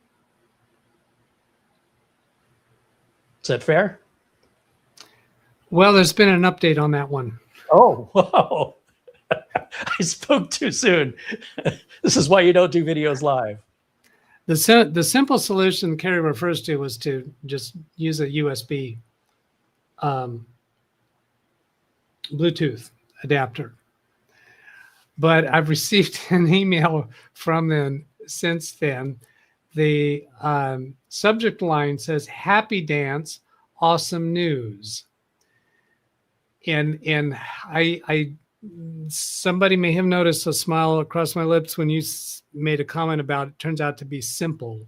Is that fair? Well, there's been an update on that one. Oh, whoa. I spoke too soon. This is why you don't do videos live. The simple solution Carey refers to was to just use a USB Bluetooth adapter. But I've received an email from them since then. The subject line says, "Happy dance, awesome news." And I somebody may have noticed a smile across my lips when you made a comment about it turns out to be simple.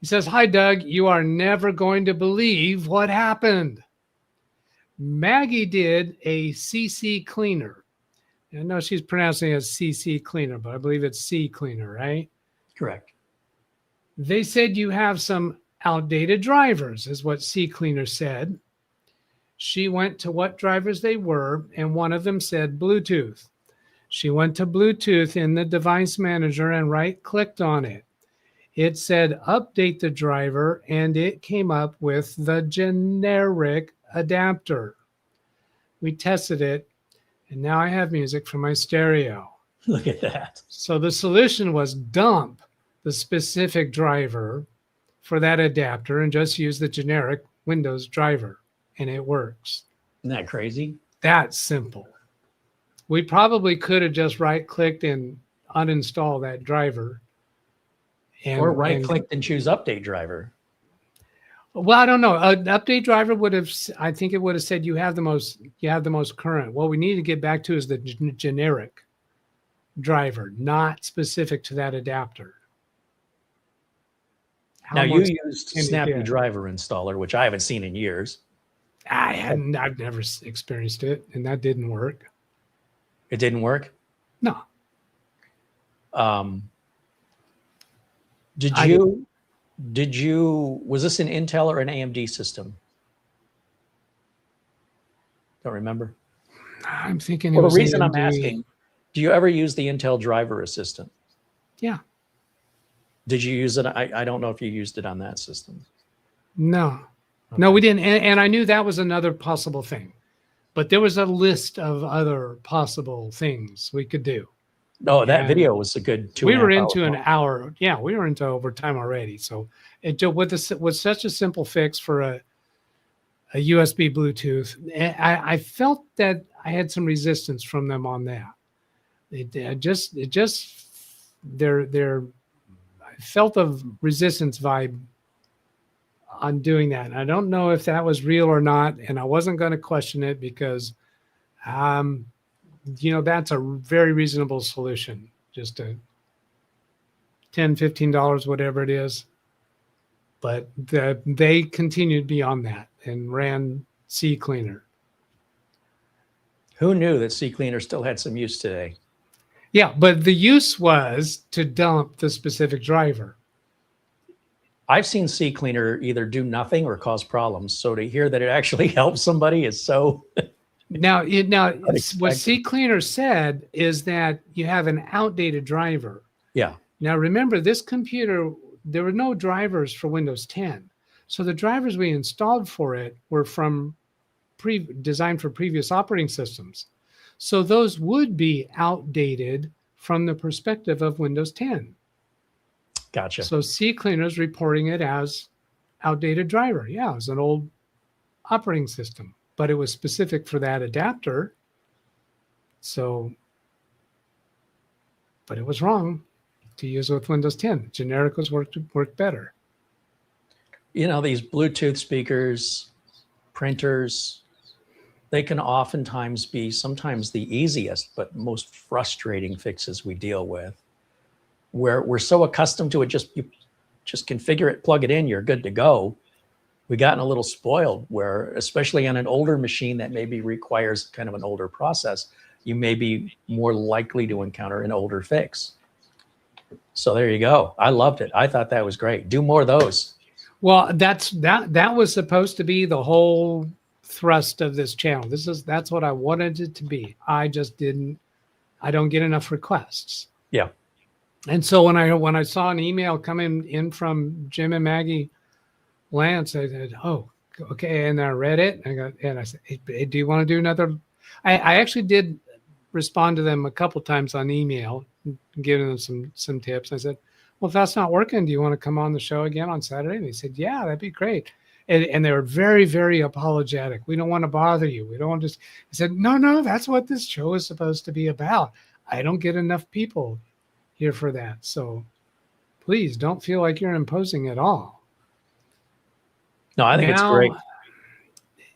He says, "Hi, Doug, you are never going to believe what happened. Maggie did a CC cleaner I know she's pronouncing it as CC cleaner, but I believe it's C cleaner, right? Correct. They said you have some outdated drivers, is what C cleaner said. She went to what drivers they were, and one of them said Bluetooth. She went to Bluetooth in the device manager and right-clicked on it. It said update the driver, and it came up with the generic adapter. We tested it, and now I have music from my stereo. Look at that. So the solution was dump the specific driver for that adapter and just use the generic Windows driver, and it works. Isn't that crazy? That's simple. We probably could have just right-clicked and uninstall that driver. Or right-clicked and choose update driver. Well, I don't know. An update driver would have, I think it would have said you have the most current. What we need to get back to is the generic driver, not specific to that adapter. Now you used Snappy Driver Installer, which I haven't seen in years. I've never experienced it, and that didn't work. It didn't work? No. Was this an Intel or an AMD system? Don't remember. I'm thinking Well, it was the reason AMD. I'm asking, do you ever use the Intel driver assistant? Yeah. Did you use it? I don't know if you used it on that system. No. No, we didn't. And I knew that was another possible thing. But there was a list of other possible things we could do. Oh, that video was a good 2.5 We were into hour an long. hour. Yeah, we were into overtime already. So it was such a simple fix for a USB Bluetooth. I felt that I had some resistance from them on that. I felt a resistance vibe on doing that. And I don't know if that was real or not. And I wasn't going to question it because, that's a very reasonable solution. Just a $10, $15, whatever it is. But they continued beyond that and ran C Cleaner. Who knew that CCleaner still had some use today? Yeah, but the use was to dump the specific driver. I've seen CCleaner either do nothing or cause problems. So to hear that it actually helps somebody is so... Now, what Unexpected. C Cleaner said is that you have an outdated driver. Yeah. Now, remember, this computer, there were no drivers for Windows 10. So the drivers we installed for it were from designed for previous operating systems. So those would be outdated from the perspective of Windows 10. Gotcha. So C Cleaner is reporting it as outdated driver. Yeah, it was an old operating system, but it was specific for that adapter. So, but it was wrong to use with Windows 10. Generic was worked better. These Bluetooth speakers, printers, they can oftentimes be sometimes the easiest, but most frustrating fixes we deal with, where we're so accustomed to it, you just configure it, plug it in, you're good to go. We've gotten a little spoiled where, especially on an older machine that maybe requires kind of an older process, you may be more likely to encounter an older fix. So there you go. I loved it. I thought that was great. Do more of those. Well, that was supposed to be the whole thrust of this channel. That's what I wanted it to be. I don't get enough requests. Yeah. And so when I saw an email coming in from Jim and Maggie Lance, I said, "Oh, okay." And I read it and I said, "Hey, do you want to do another?" I actually did respond to them a couple times on email, giving them some tips. I said, "Well, if that's not working, do you want to come on the show again on Saturday?" And they said, "Yeah, that'd be great." And they were very, very apologetic. "We don't want to bother you. We don't want to." I said, No, that's what this show is supposed to be about. I don't get enough people here for that. So please don't feel like you're imposing at all. No, I think it's great.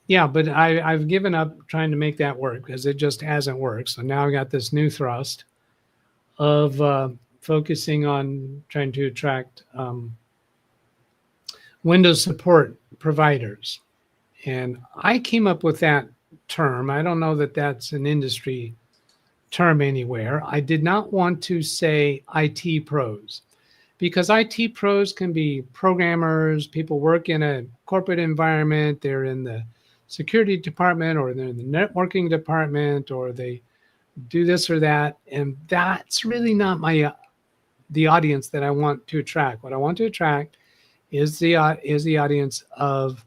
Yeah, but I've given up trying to make that work because it just hasn't worked. So now I got this new thrust of focusing on trying to attract Windows support providers. And I came up with that term. I don't know that that's an industry term anywhere. I did not want to say IT pros, because IT pros can be programmers, people work in a corporate environment, they're in the security department, or they're in the networking department, or they do this or that. And that's really not the audience that I want to attract. What I want to attract is the audience of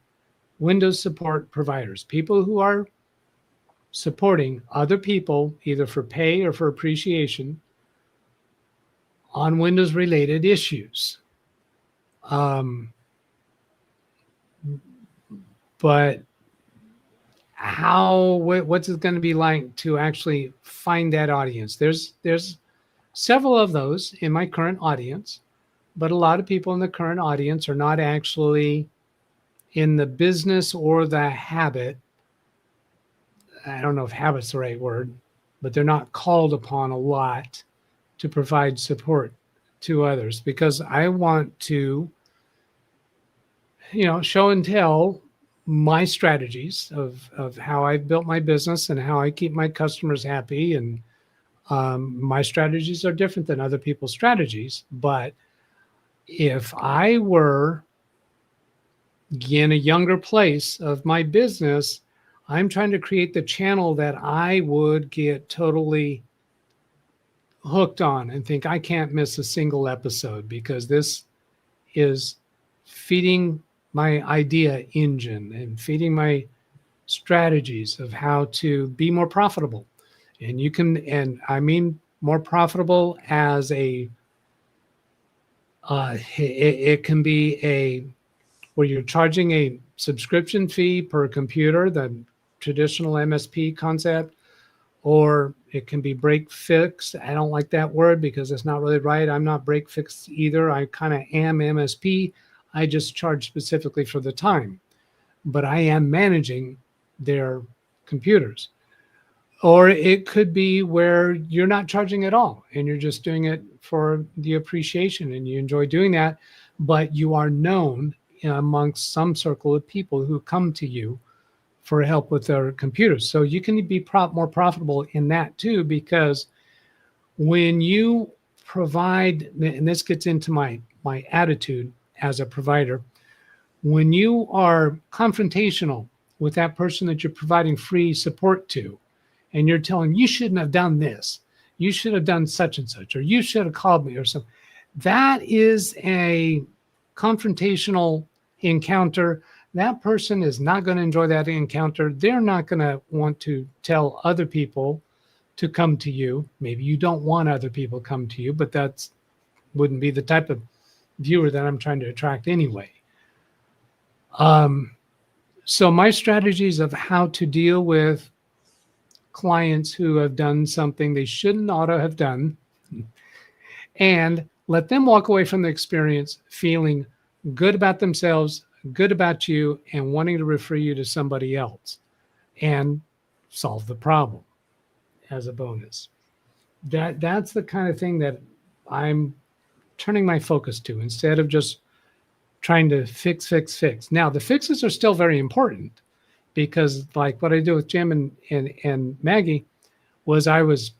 Windows support providers, people who are supporting other people either for pay or for appreciation on Windows related issues. But what's it going to be like to actually find that audience? There's several of those in my current audience, but a lot of people in the current audience are not actually in the business or the habit. I don't know if habit's the right word, but they're not called upon a lot to provide support to others, because I want to, show and tell my strategies of how I built my business and how I keep my customers happy. And my strategies are different than other people's strategies. But if I were in a younger place of my business, I'm trying to create the channel that I would get totally hooked on and think I can't miss a single episode, because this is feeding my idea engine and feeding my strategies of how to be more profitable. And and I mean more profitable as it can be where you're charging a subscription fee per computer, the traditional MSP concept, or it can be break fix. I don't like that word because it's not really right. I'm not break fix either. I kind of am MSP. I just charge specifically for the time, but I am managing their computers. Or it could be where you're not charging at all and you're just doing it for the appreciation and you enjoy doing that, but you are known amongst some circle of people who come to you for help with their computers. So you can be more profitable in that too, because when you provide, and this gets into my attitude as a provider, when you are confrontational with that person that you're providing free support to, and you're telling you shouldn't have done this, you should have done such and such, or you should have called me or something, that is a confrontational encounter. That person is not going to enjoy that encounter. They're not going to want to tell other people to come to you. Maybe you don't want other people to come to you, but that's wouldn't be the type of viewer that I'm trying to attract anyway. So my strategies of how to deal with clients who have done something they shouldn't ought to have done, and let them walk away from the experience feeling good about themselves, good about you, and wanting to refer you to somebody else and solve the problem as a bonus. That's the kind of thing that I'm turning my focus to, instead of just trying to fix. Now, the fixes are still very important, because like what I do with Jim and Maggie was I was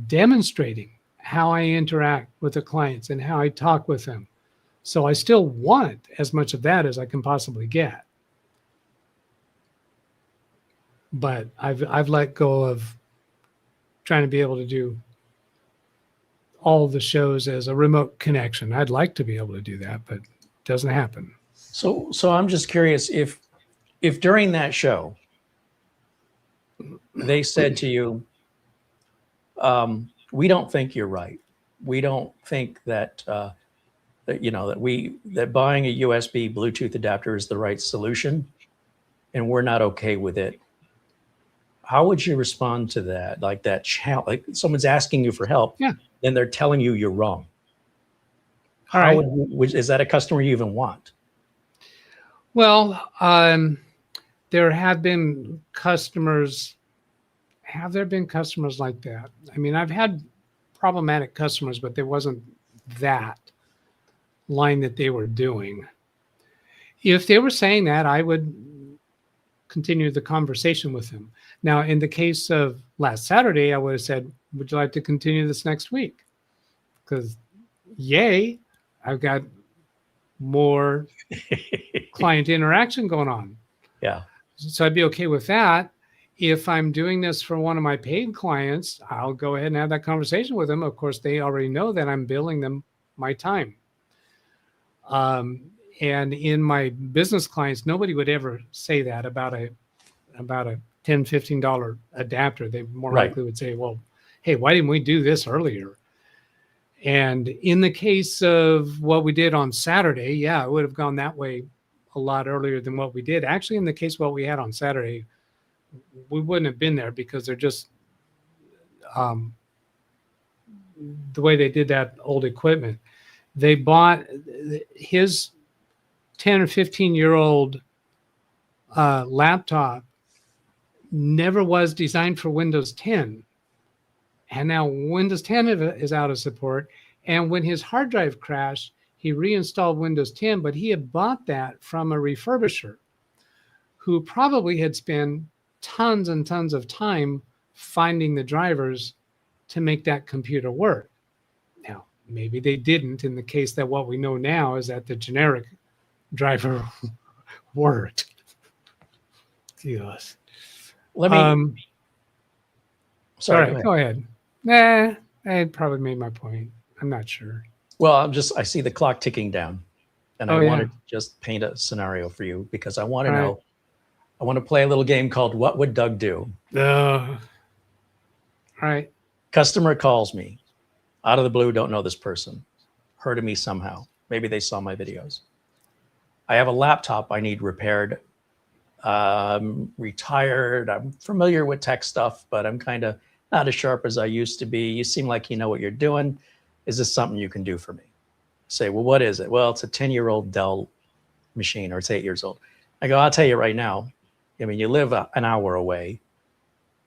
demonstrating how I interact with the clients and how I talk with them. So I still want as much of that as I can possibly get. But I've let go of trying to be able to do all the shows as a remote connection. I'd like to be able to do that, but it doesn't happen. So I'm just curious if during that show they said to you, we don't think you're right. We don't think that that buying a USB Bluetooth adapter is the right solution, and we're not okay with it. How would you respond to that? Like that challenge, like someone's asking you for help, yeah, then they're telling you you're wrong. All How right. is that a customer you even want? Well, there have been customers. Have there been customers like that? I mean, I've had problematic customers, but there wasn't that line that they were doing. If they were saying that, I would continue the conversation with him. Now, in the case of last Saturday, I would have said, would you like to continue this next week? Because yay, I've got more client interaction going on. Yeah. So I'd be okay with that. If I'm doing this for one of my paid clients, I'll go ahead and have that conversation with them. Of course, they already know that I'm billing them my time. And in my business clients, nobody would ever say that about a $10, $15 adapter. They more likely would say, well, hey, why didn't we do this earlier? And in the case of what we did on Saturday, yeah, it would have gone that way a lot earlier than what we did. Actually, in the case of what we had on Saturday, we wouldn't have been there because they're just the way they did that old equipment. They bought his 10 or 15-year-old laptop never was designed for Windows 10. And now Windows 10 is out of support. And when his hard drive crashed, he reinstalled Windows 10, but he had bought that from a refurbisher who probably had spent tons and tons of time finding the drivers to make that computer work. Now, maybe they didn't, in the case that what we know now is that the generic driver worked. Yes. Let me. Sorry, go ahead. Nah, I probably made my point. I'm not sure. Well, I see the clock ticking down, and I wanted to just paint a scenario for you because I want to know. I want to play a little game called What Would Doug Do? All right. Customer calls me out of the blue, don't know this person, heard of me somehow. Maybe they saw my videos. I have a laptop I need repaired. Retired. I'm familiar with tech stuff, but I'm kind of not as sharp as I used to be. You seem like you know what you're doing. Is this something you can do for me? Say, well, what is it? Well, it's a 10-year-old Dell machine, or it's 8 years old. I go, I'll tell you right now. I mean, you live an hour away.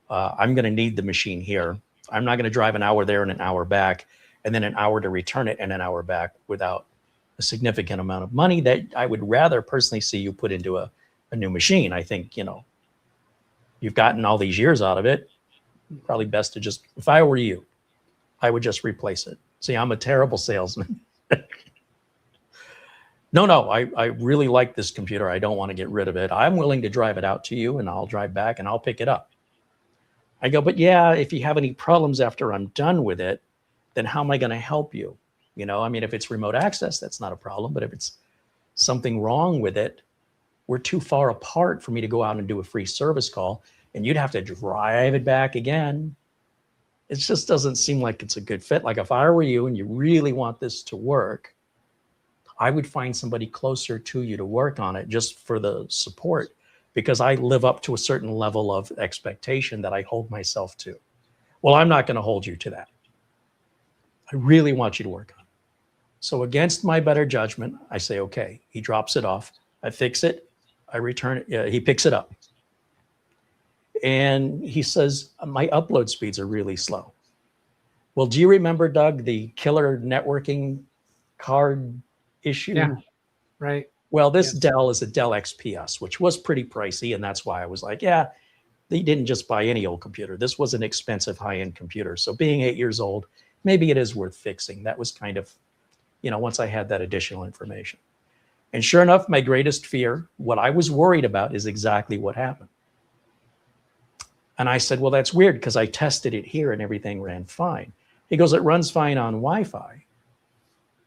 I'm going to need the machine here. I'm not going to drive an hour there and an hour back, and then an hour to return it and an hour back without a significant amount of money that I would rather personally see you put into a new machine. I think, you've gotten all these years out of it. Probably best to just, if I were you, I would just replace it. See, I'm a terrible salesman. No, I really like this computer. I don't want to get rid of it. I'm willing to drive it out to you, and I'll drive back and I'll pick it up. I go, but yeah, if you have any problems after I'm done with it, then how am I going to help you? I mean, if it's remote access, that's not a problem. But if it's something wrong with it, we're too far apart for me to go out and do a free service call, and you'd have to drive it back again. It just doesn't seem like it's a good fit. Like if I were you and you really want this to work, I would find somebody closer to you to work on it just for the support, because I live up to a certain level of expectation that I hold myself to. Well, I'm not going to hold you to that. I really want you to work on it. So against my better judgment, I say, okay, he drops it off. I fix it. I return it. He picks it up. And he says, my upload speeds are really slow. Well, do you remember, Doug, the killer networking card issue? Yeah, right. Well, this Dell is a Dell XPS, which was pretty pricey. And that's why I was like, yeah, they didn't just buy any old computer. This was an expensive high-end computer. So being 8 years old, maybe it is worth fixing. That was kind of, once I had that additional information. And sure enough, my greatest fear, what I was worried about, is exactly what happened. And I said, well, that's weird because I tested it here and everything ran fine. He goes, it runs fine on Wi-Fi.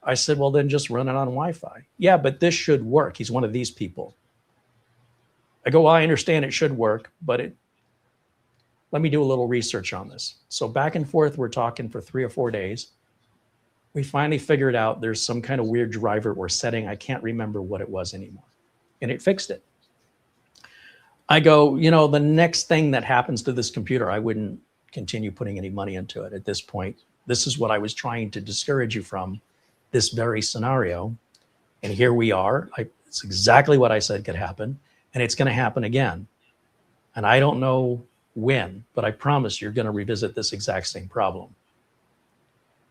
I said, well, then just run it on Wi-Fi. Yeah, but this should work. He's one of these people. I go, well, I understand it should work, but let me do a little research on this. So back and forth, we're talking for 3 or 4 days. We finally figured out there's some kind of weird driver we're setting. I can't remember what it was anymore. And it fixed it. I go, the next thing that happens to this computer, I wouldn't continue putting any money into it at this point. This is what I was trying to discourage you from, this very scenario. And here we are. It's exactly what I said could happen. And it's going to happen again. And I don't know when, but I promise you're going to revisit this exact same problem.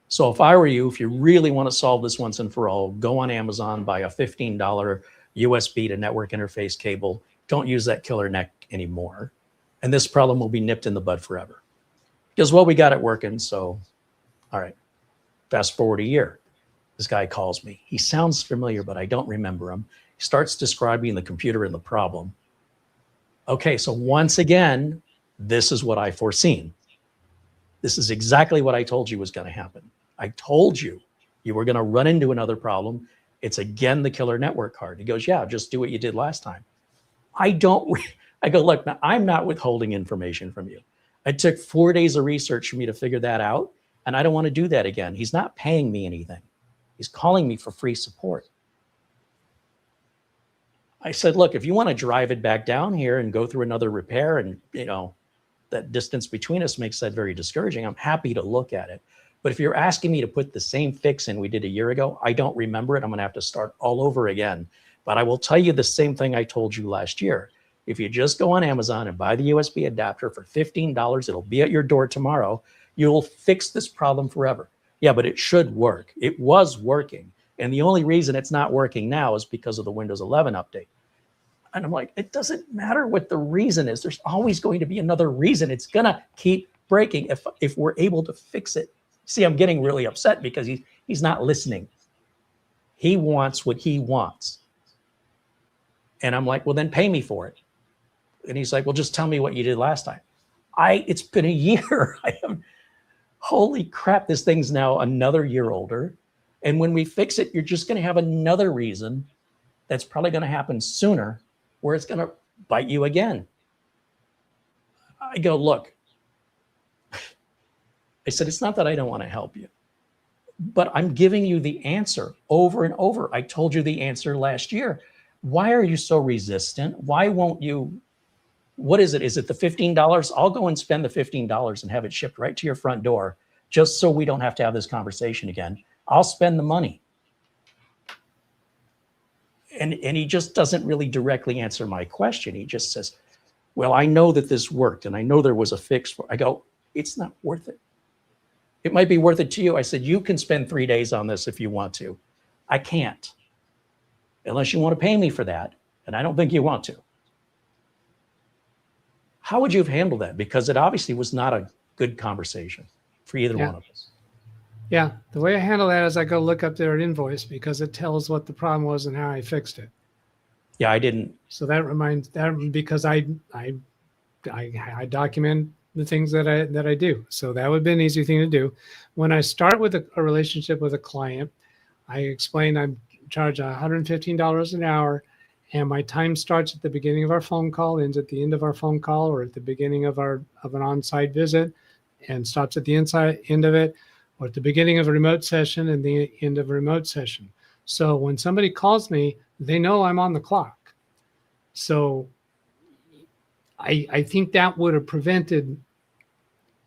So if I were you, if you really want to solve this once and for all, go on Amazon, buy a $15 USB to network interface cable. Don't use that killer work anymore. And this problem will be nipped in the bud forever. Because, well, we got it working. So, all right, fast forward a year. This guy calls me. He sounds familiar, but I don't remember him. He starts describing the computer and the problem. Okay, so once again, this is what I foreseen. This is exactly what I told you was going to happen. I told you you were going to run into another problem. It's again the killer network card. He goes, yeah, just do what you did last time. I go, look, now, I'm not withholding information from you. It took 4 days of research for me to figure that out, and I don't want to do that again. He's not paying me anything. He's calling me for free support. I said, look, if you want to drive it back down here and go through another repair, and that distance between us makes that very discouraging, I'm happy to look at it. But if you're asking me to put the same fix in we did a year ago, I don't remember it. I'm going to have to start all over again. But I will tell you the same thing I told you last year. If you just go on Amazon and buy the USB adapter for $15, it'll be at your door tomorrow. You'll fix this problem forever. Yeah, but it should work. It was working. And the only reason it's not working now is because of the Windows 11 update. And I'm like, it doesn't matter what the reason is. There's always going to be another reason. It's going to keep breaking if we're able to fix it. See, I'm getting really upset because he's not listening. He wants what he wants. And I'm like, well, then pay me for it. And he's like, well, just tell me what you did last time. It's been a year. Holy crap, this thing's now another year older. And when we fix it, you're just going to have another reason that's probably going to happen sooner where it's going to bite you again. I go, look, I said, it's not that I don't want to help you, but I'm giving you the answer over and over. I told you the answer last year. Why are you so resistant? Why won't you? What is it? Is it the $15? I'll go and spend the $15 and have it shipped right to your front door just so we don't have to have this conversation again. I'll spend the money. And he just doesn't really directly answer my question. He just says, well, I know that this worked and I know there was a fix for it. I go, it's not worth it. It might be worth it to you. I said, you can spend 3 days on this if you want to. I can't, unless you want to pay me for that. And I don't think you want to. How would you have handled that? Because it obviously was not a good conversation for either one of us. Yeah, the way I handle that is I go look up their invoice because it tells what the problem was and how I fixed it. Yeah, I didn't. So that reminds that because I document the things that I do. So that would be an easy thing to do. When I start with a relationship with a client, I explain I charge $115 an hour, and my time starts at the beginning of our phone call, ends at the end of our phone call, or at the beginning of an on-site visit, and stops at the end of it, or at the beginning of a remote session and the end of a remote session. So when somebody calls me, they know I'm on the clock. So I think that would have prevented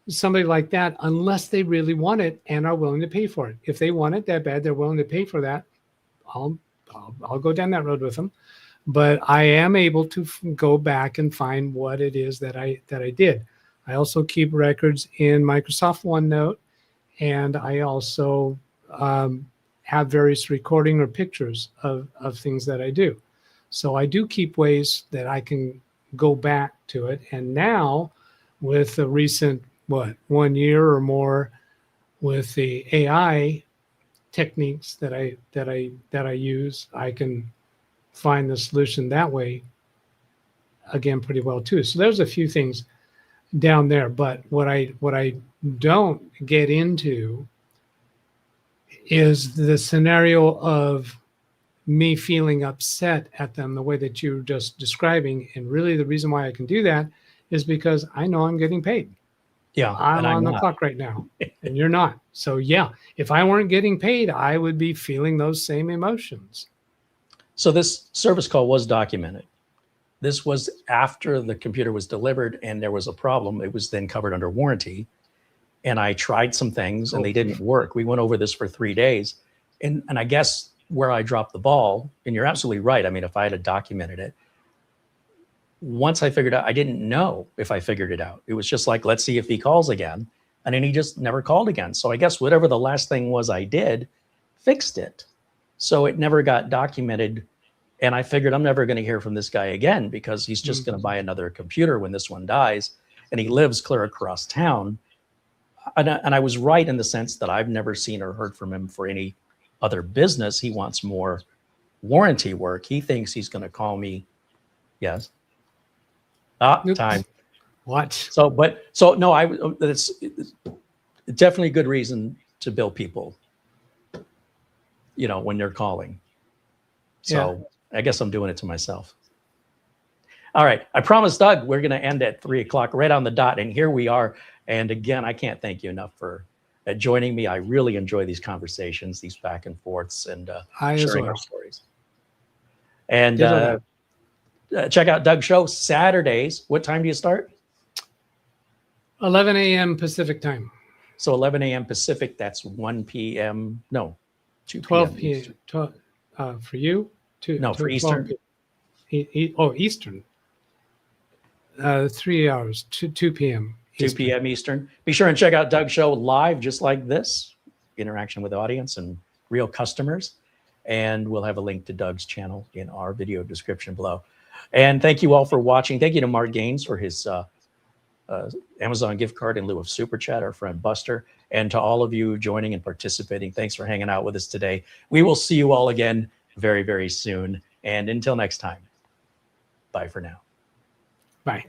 somebody like that unless they really want it and are willing to pay for it. If they want it that bad, they're willing to pay for that, I'll go down that road with them. But I am able to go back and find what it is that I did. I also keep records in Microsoft OneNote, and I also have various recording or pictures of things that I do. So I do keep ways that I can go back to it. And now with the recent, 1 year or more with the AI techniques that I use, I can find the solution that way again pretty well too. So there's a few things down there, but what I don't get into is the scenario of me feeling upset at them the way that you're just describing. And really the reason why I can do that is because I know I'm getting paid. Yeah, I'm on the clock right now and you're not. So yeah, if I weren't getting paid, I would be feeling those same emotions. So this service call was documented. This was after the computer was delivered and there was a problem. It was then covered under warranty. And I tried some things and they didn't work. We went over this for 3 days. And I guess where I dropped the ball, and you're absolutely right. I mean, if I had documented it, once I figured out, I didn't know if I figured it out. It was just like, let's see if he calls again. And then he just never called again. So I guess whatever the last thing was I did, fixed it. So it never got documented And I figured I'm never going to hear from this guy again because he's just going to buy another computer when this one dies. And he lives clear across town. And I was right in the sense that I've never seen or heard from him for any other business. He wants more warranty work. He thinks he's going to call me. Yes. Oops. Time. What? So no, it's definitely a good reason to bill people, when they're calling. So I guess I'm doing it to myself. All right. I promised Doug we're going to end at 3:00 right on the dot. And here we are. And again, I can't thank you enough for joining me. I really enjoy these conversations, these back and forths, and sharing our stories. And check out Doug's show Saturdays. What time do you start? 11 a.m. Pacific time. So 11 a.m. Pacific, that's 1 p.m. No, 2 12 p.m. For you? For Eastern. Eastern. 3 hours, 2 p.m. 2 p.m. Eastern. Be sure and check out Doug's show live, just like this, interaction with the audience and real customers. And we'll have a link to Doug's channel in our video description below. And thank you all for watching. Thank you to Mark Gaines for his Amazon gift card in lieu of Super Chat, our friend Buster, and to all of you joining and participating. Thanks for hanging out with us today. We will see you all again very, very soon. And until next time, bye for now. Bye.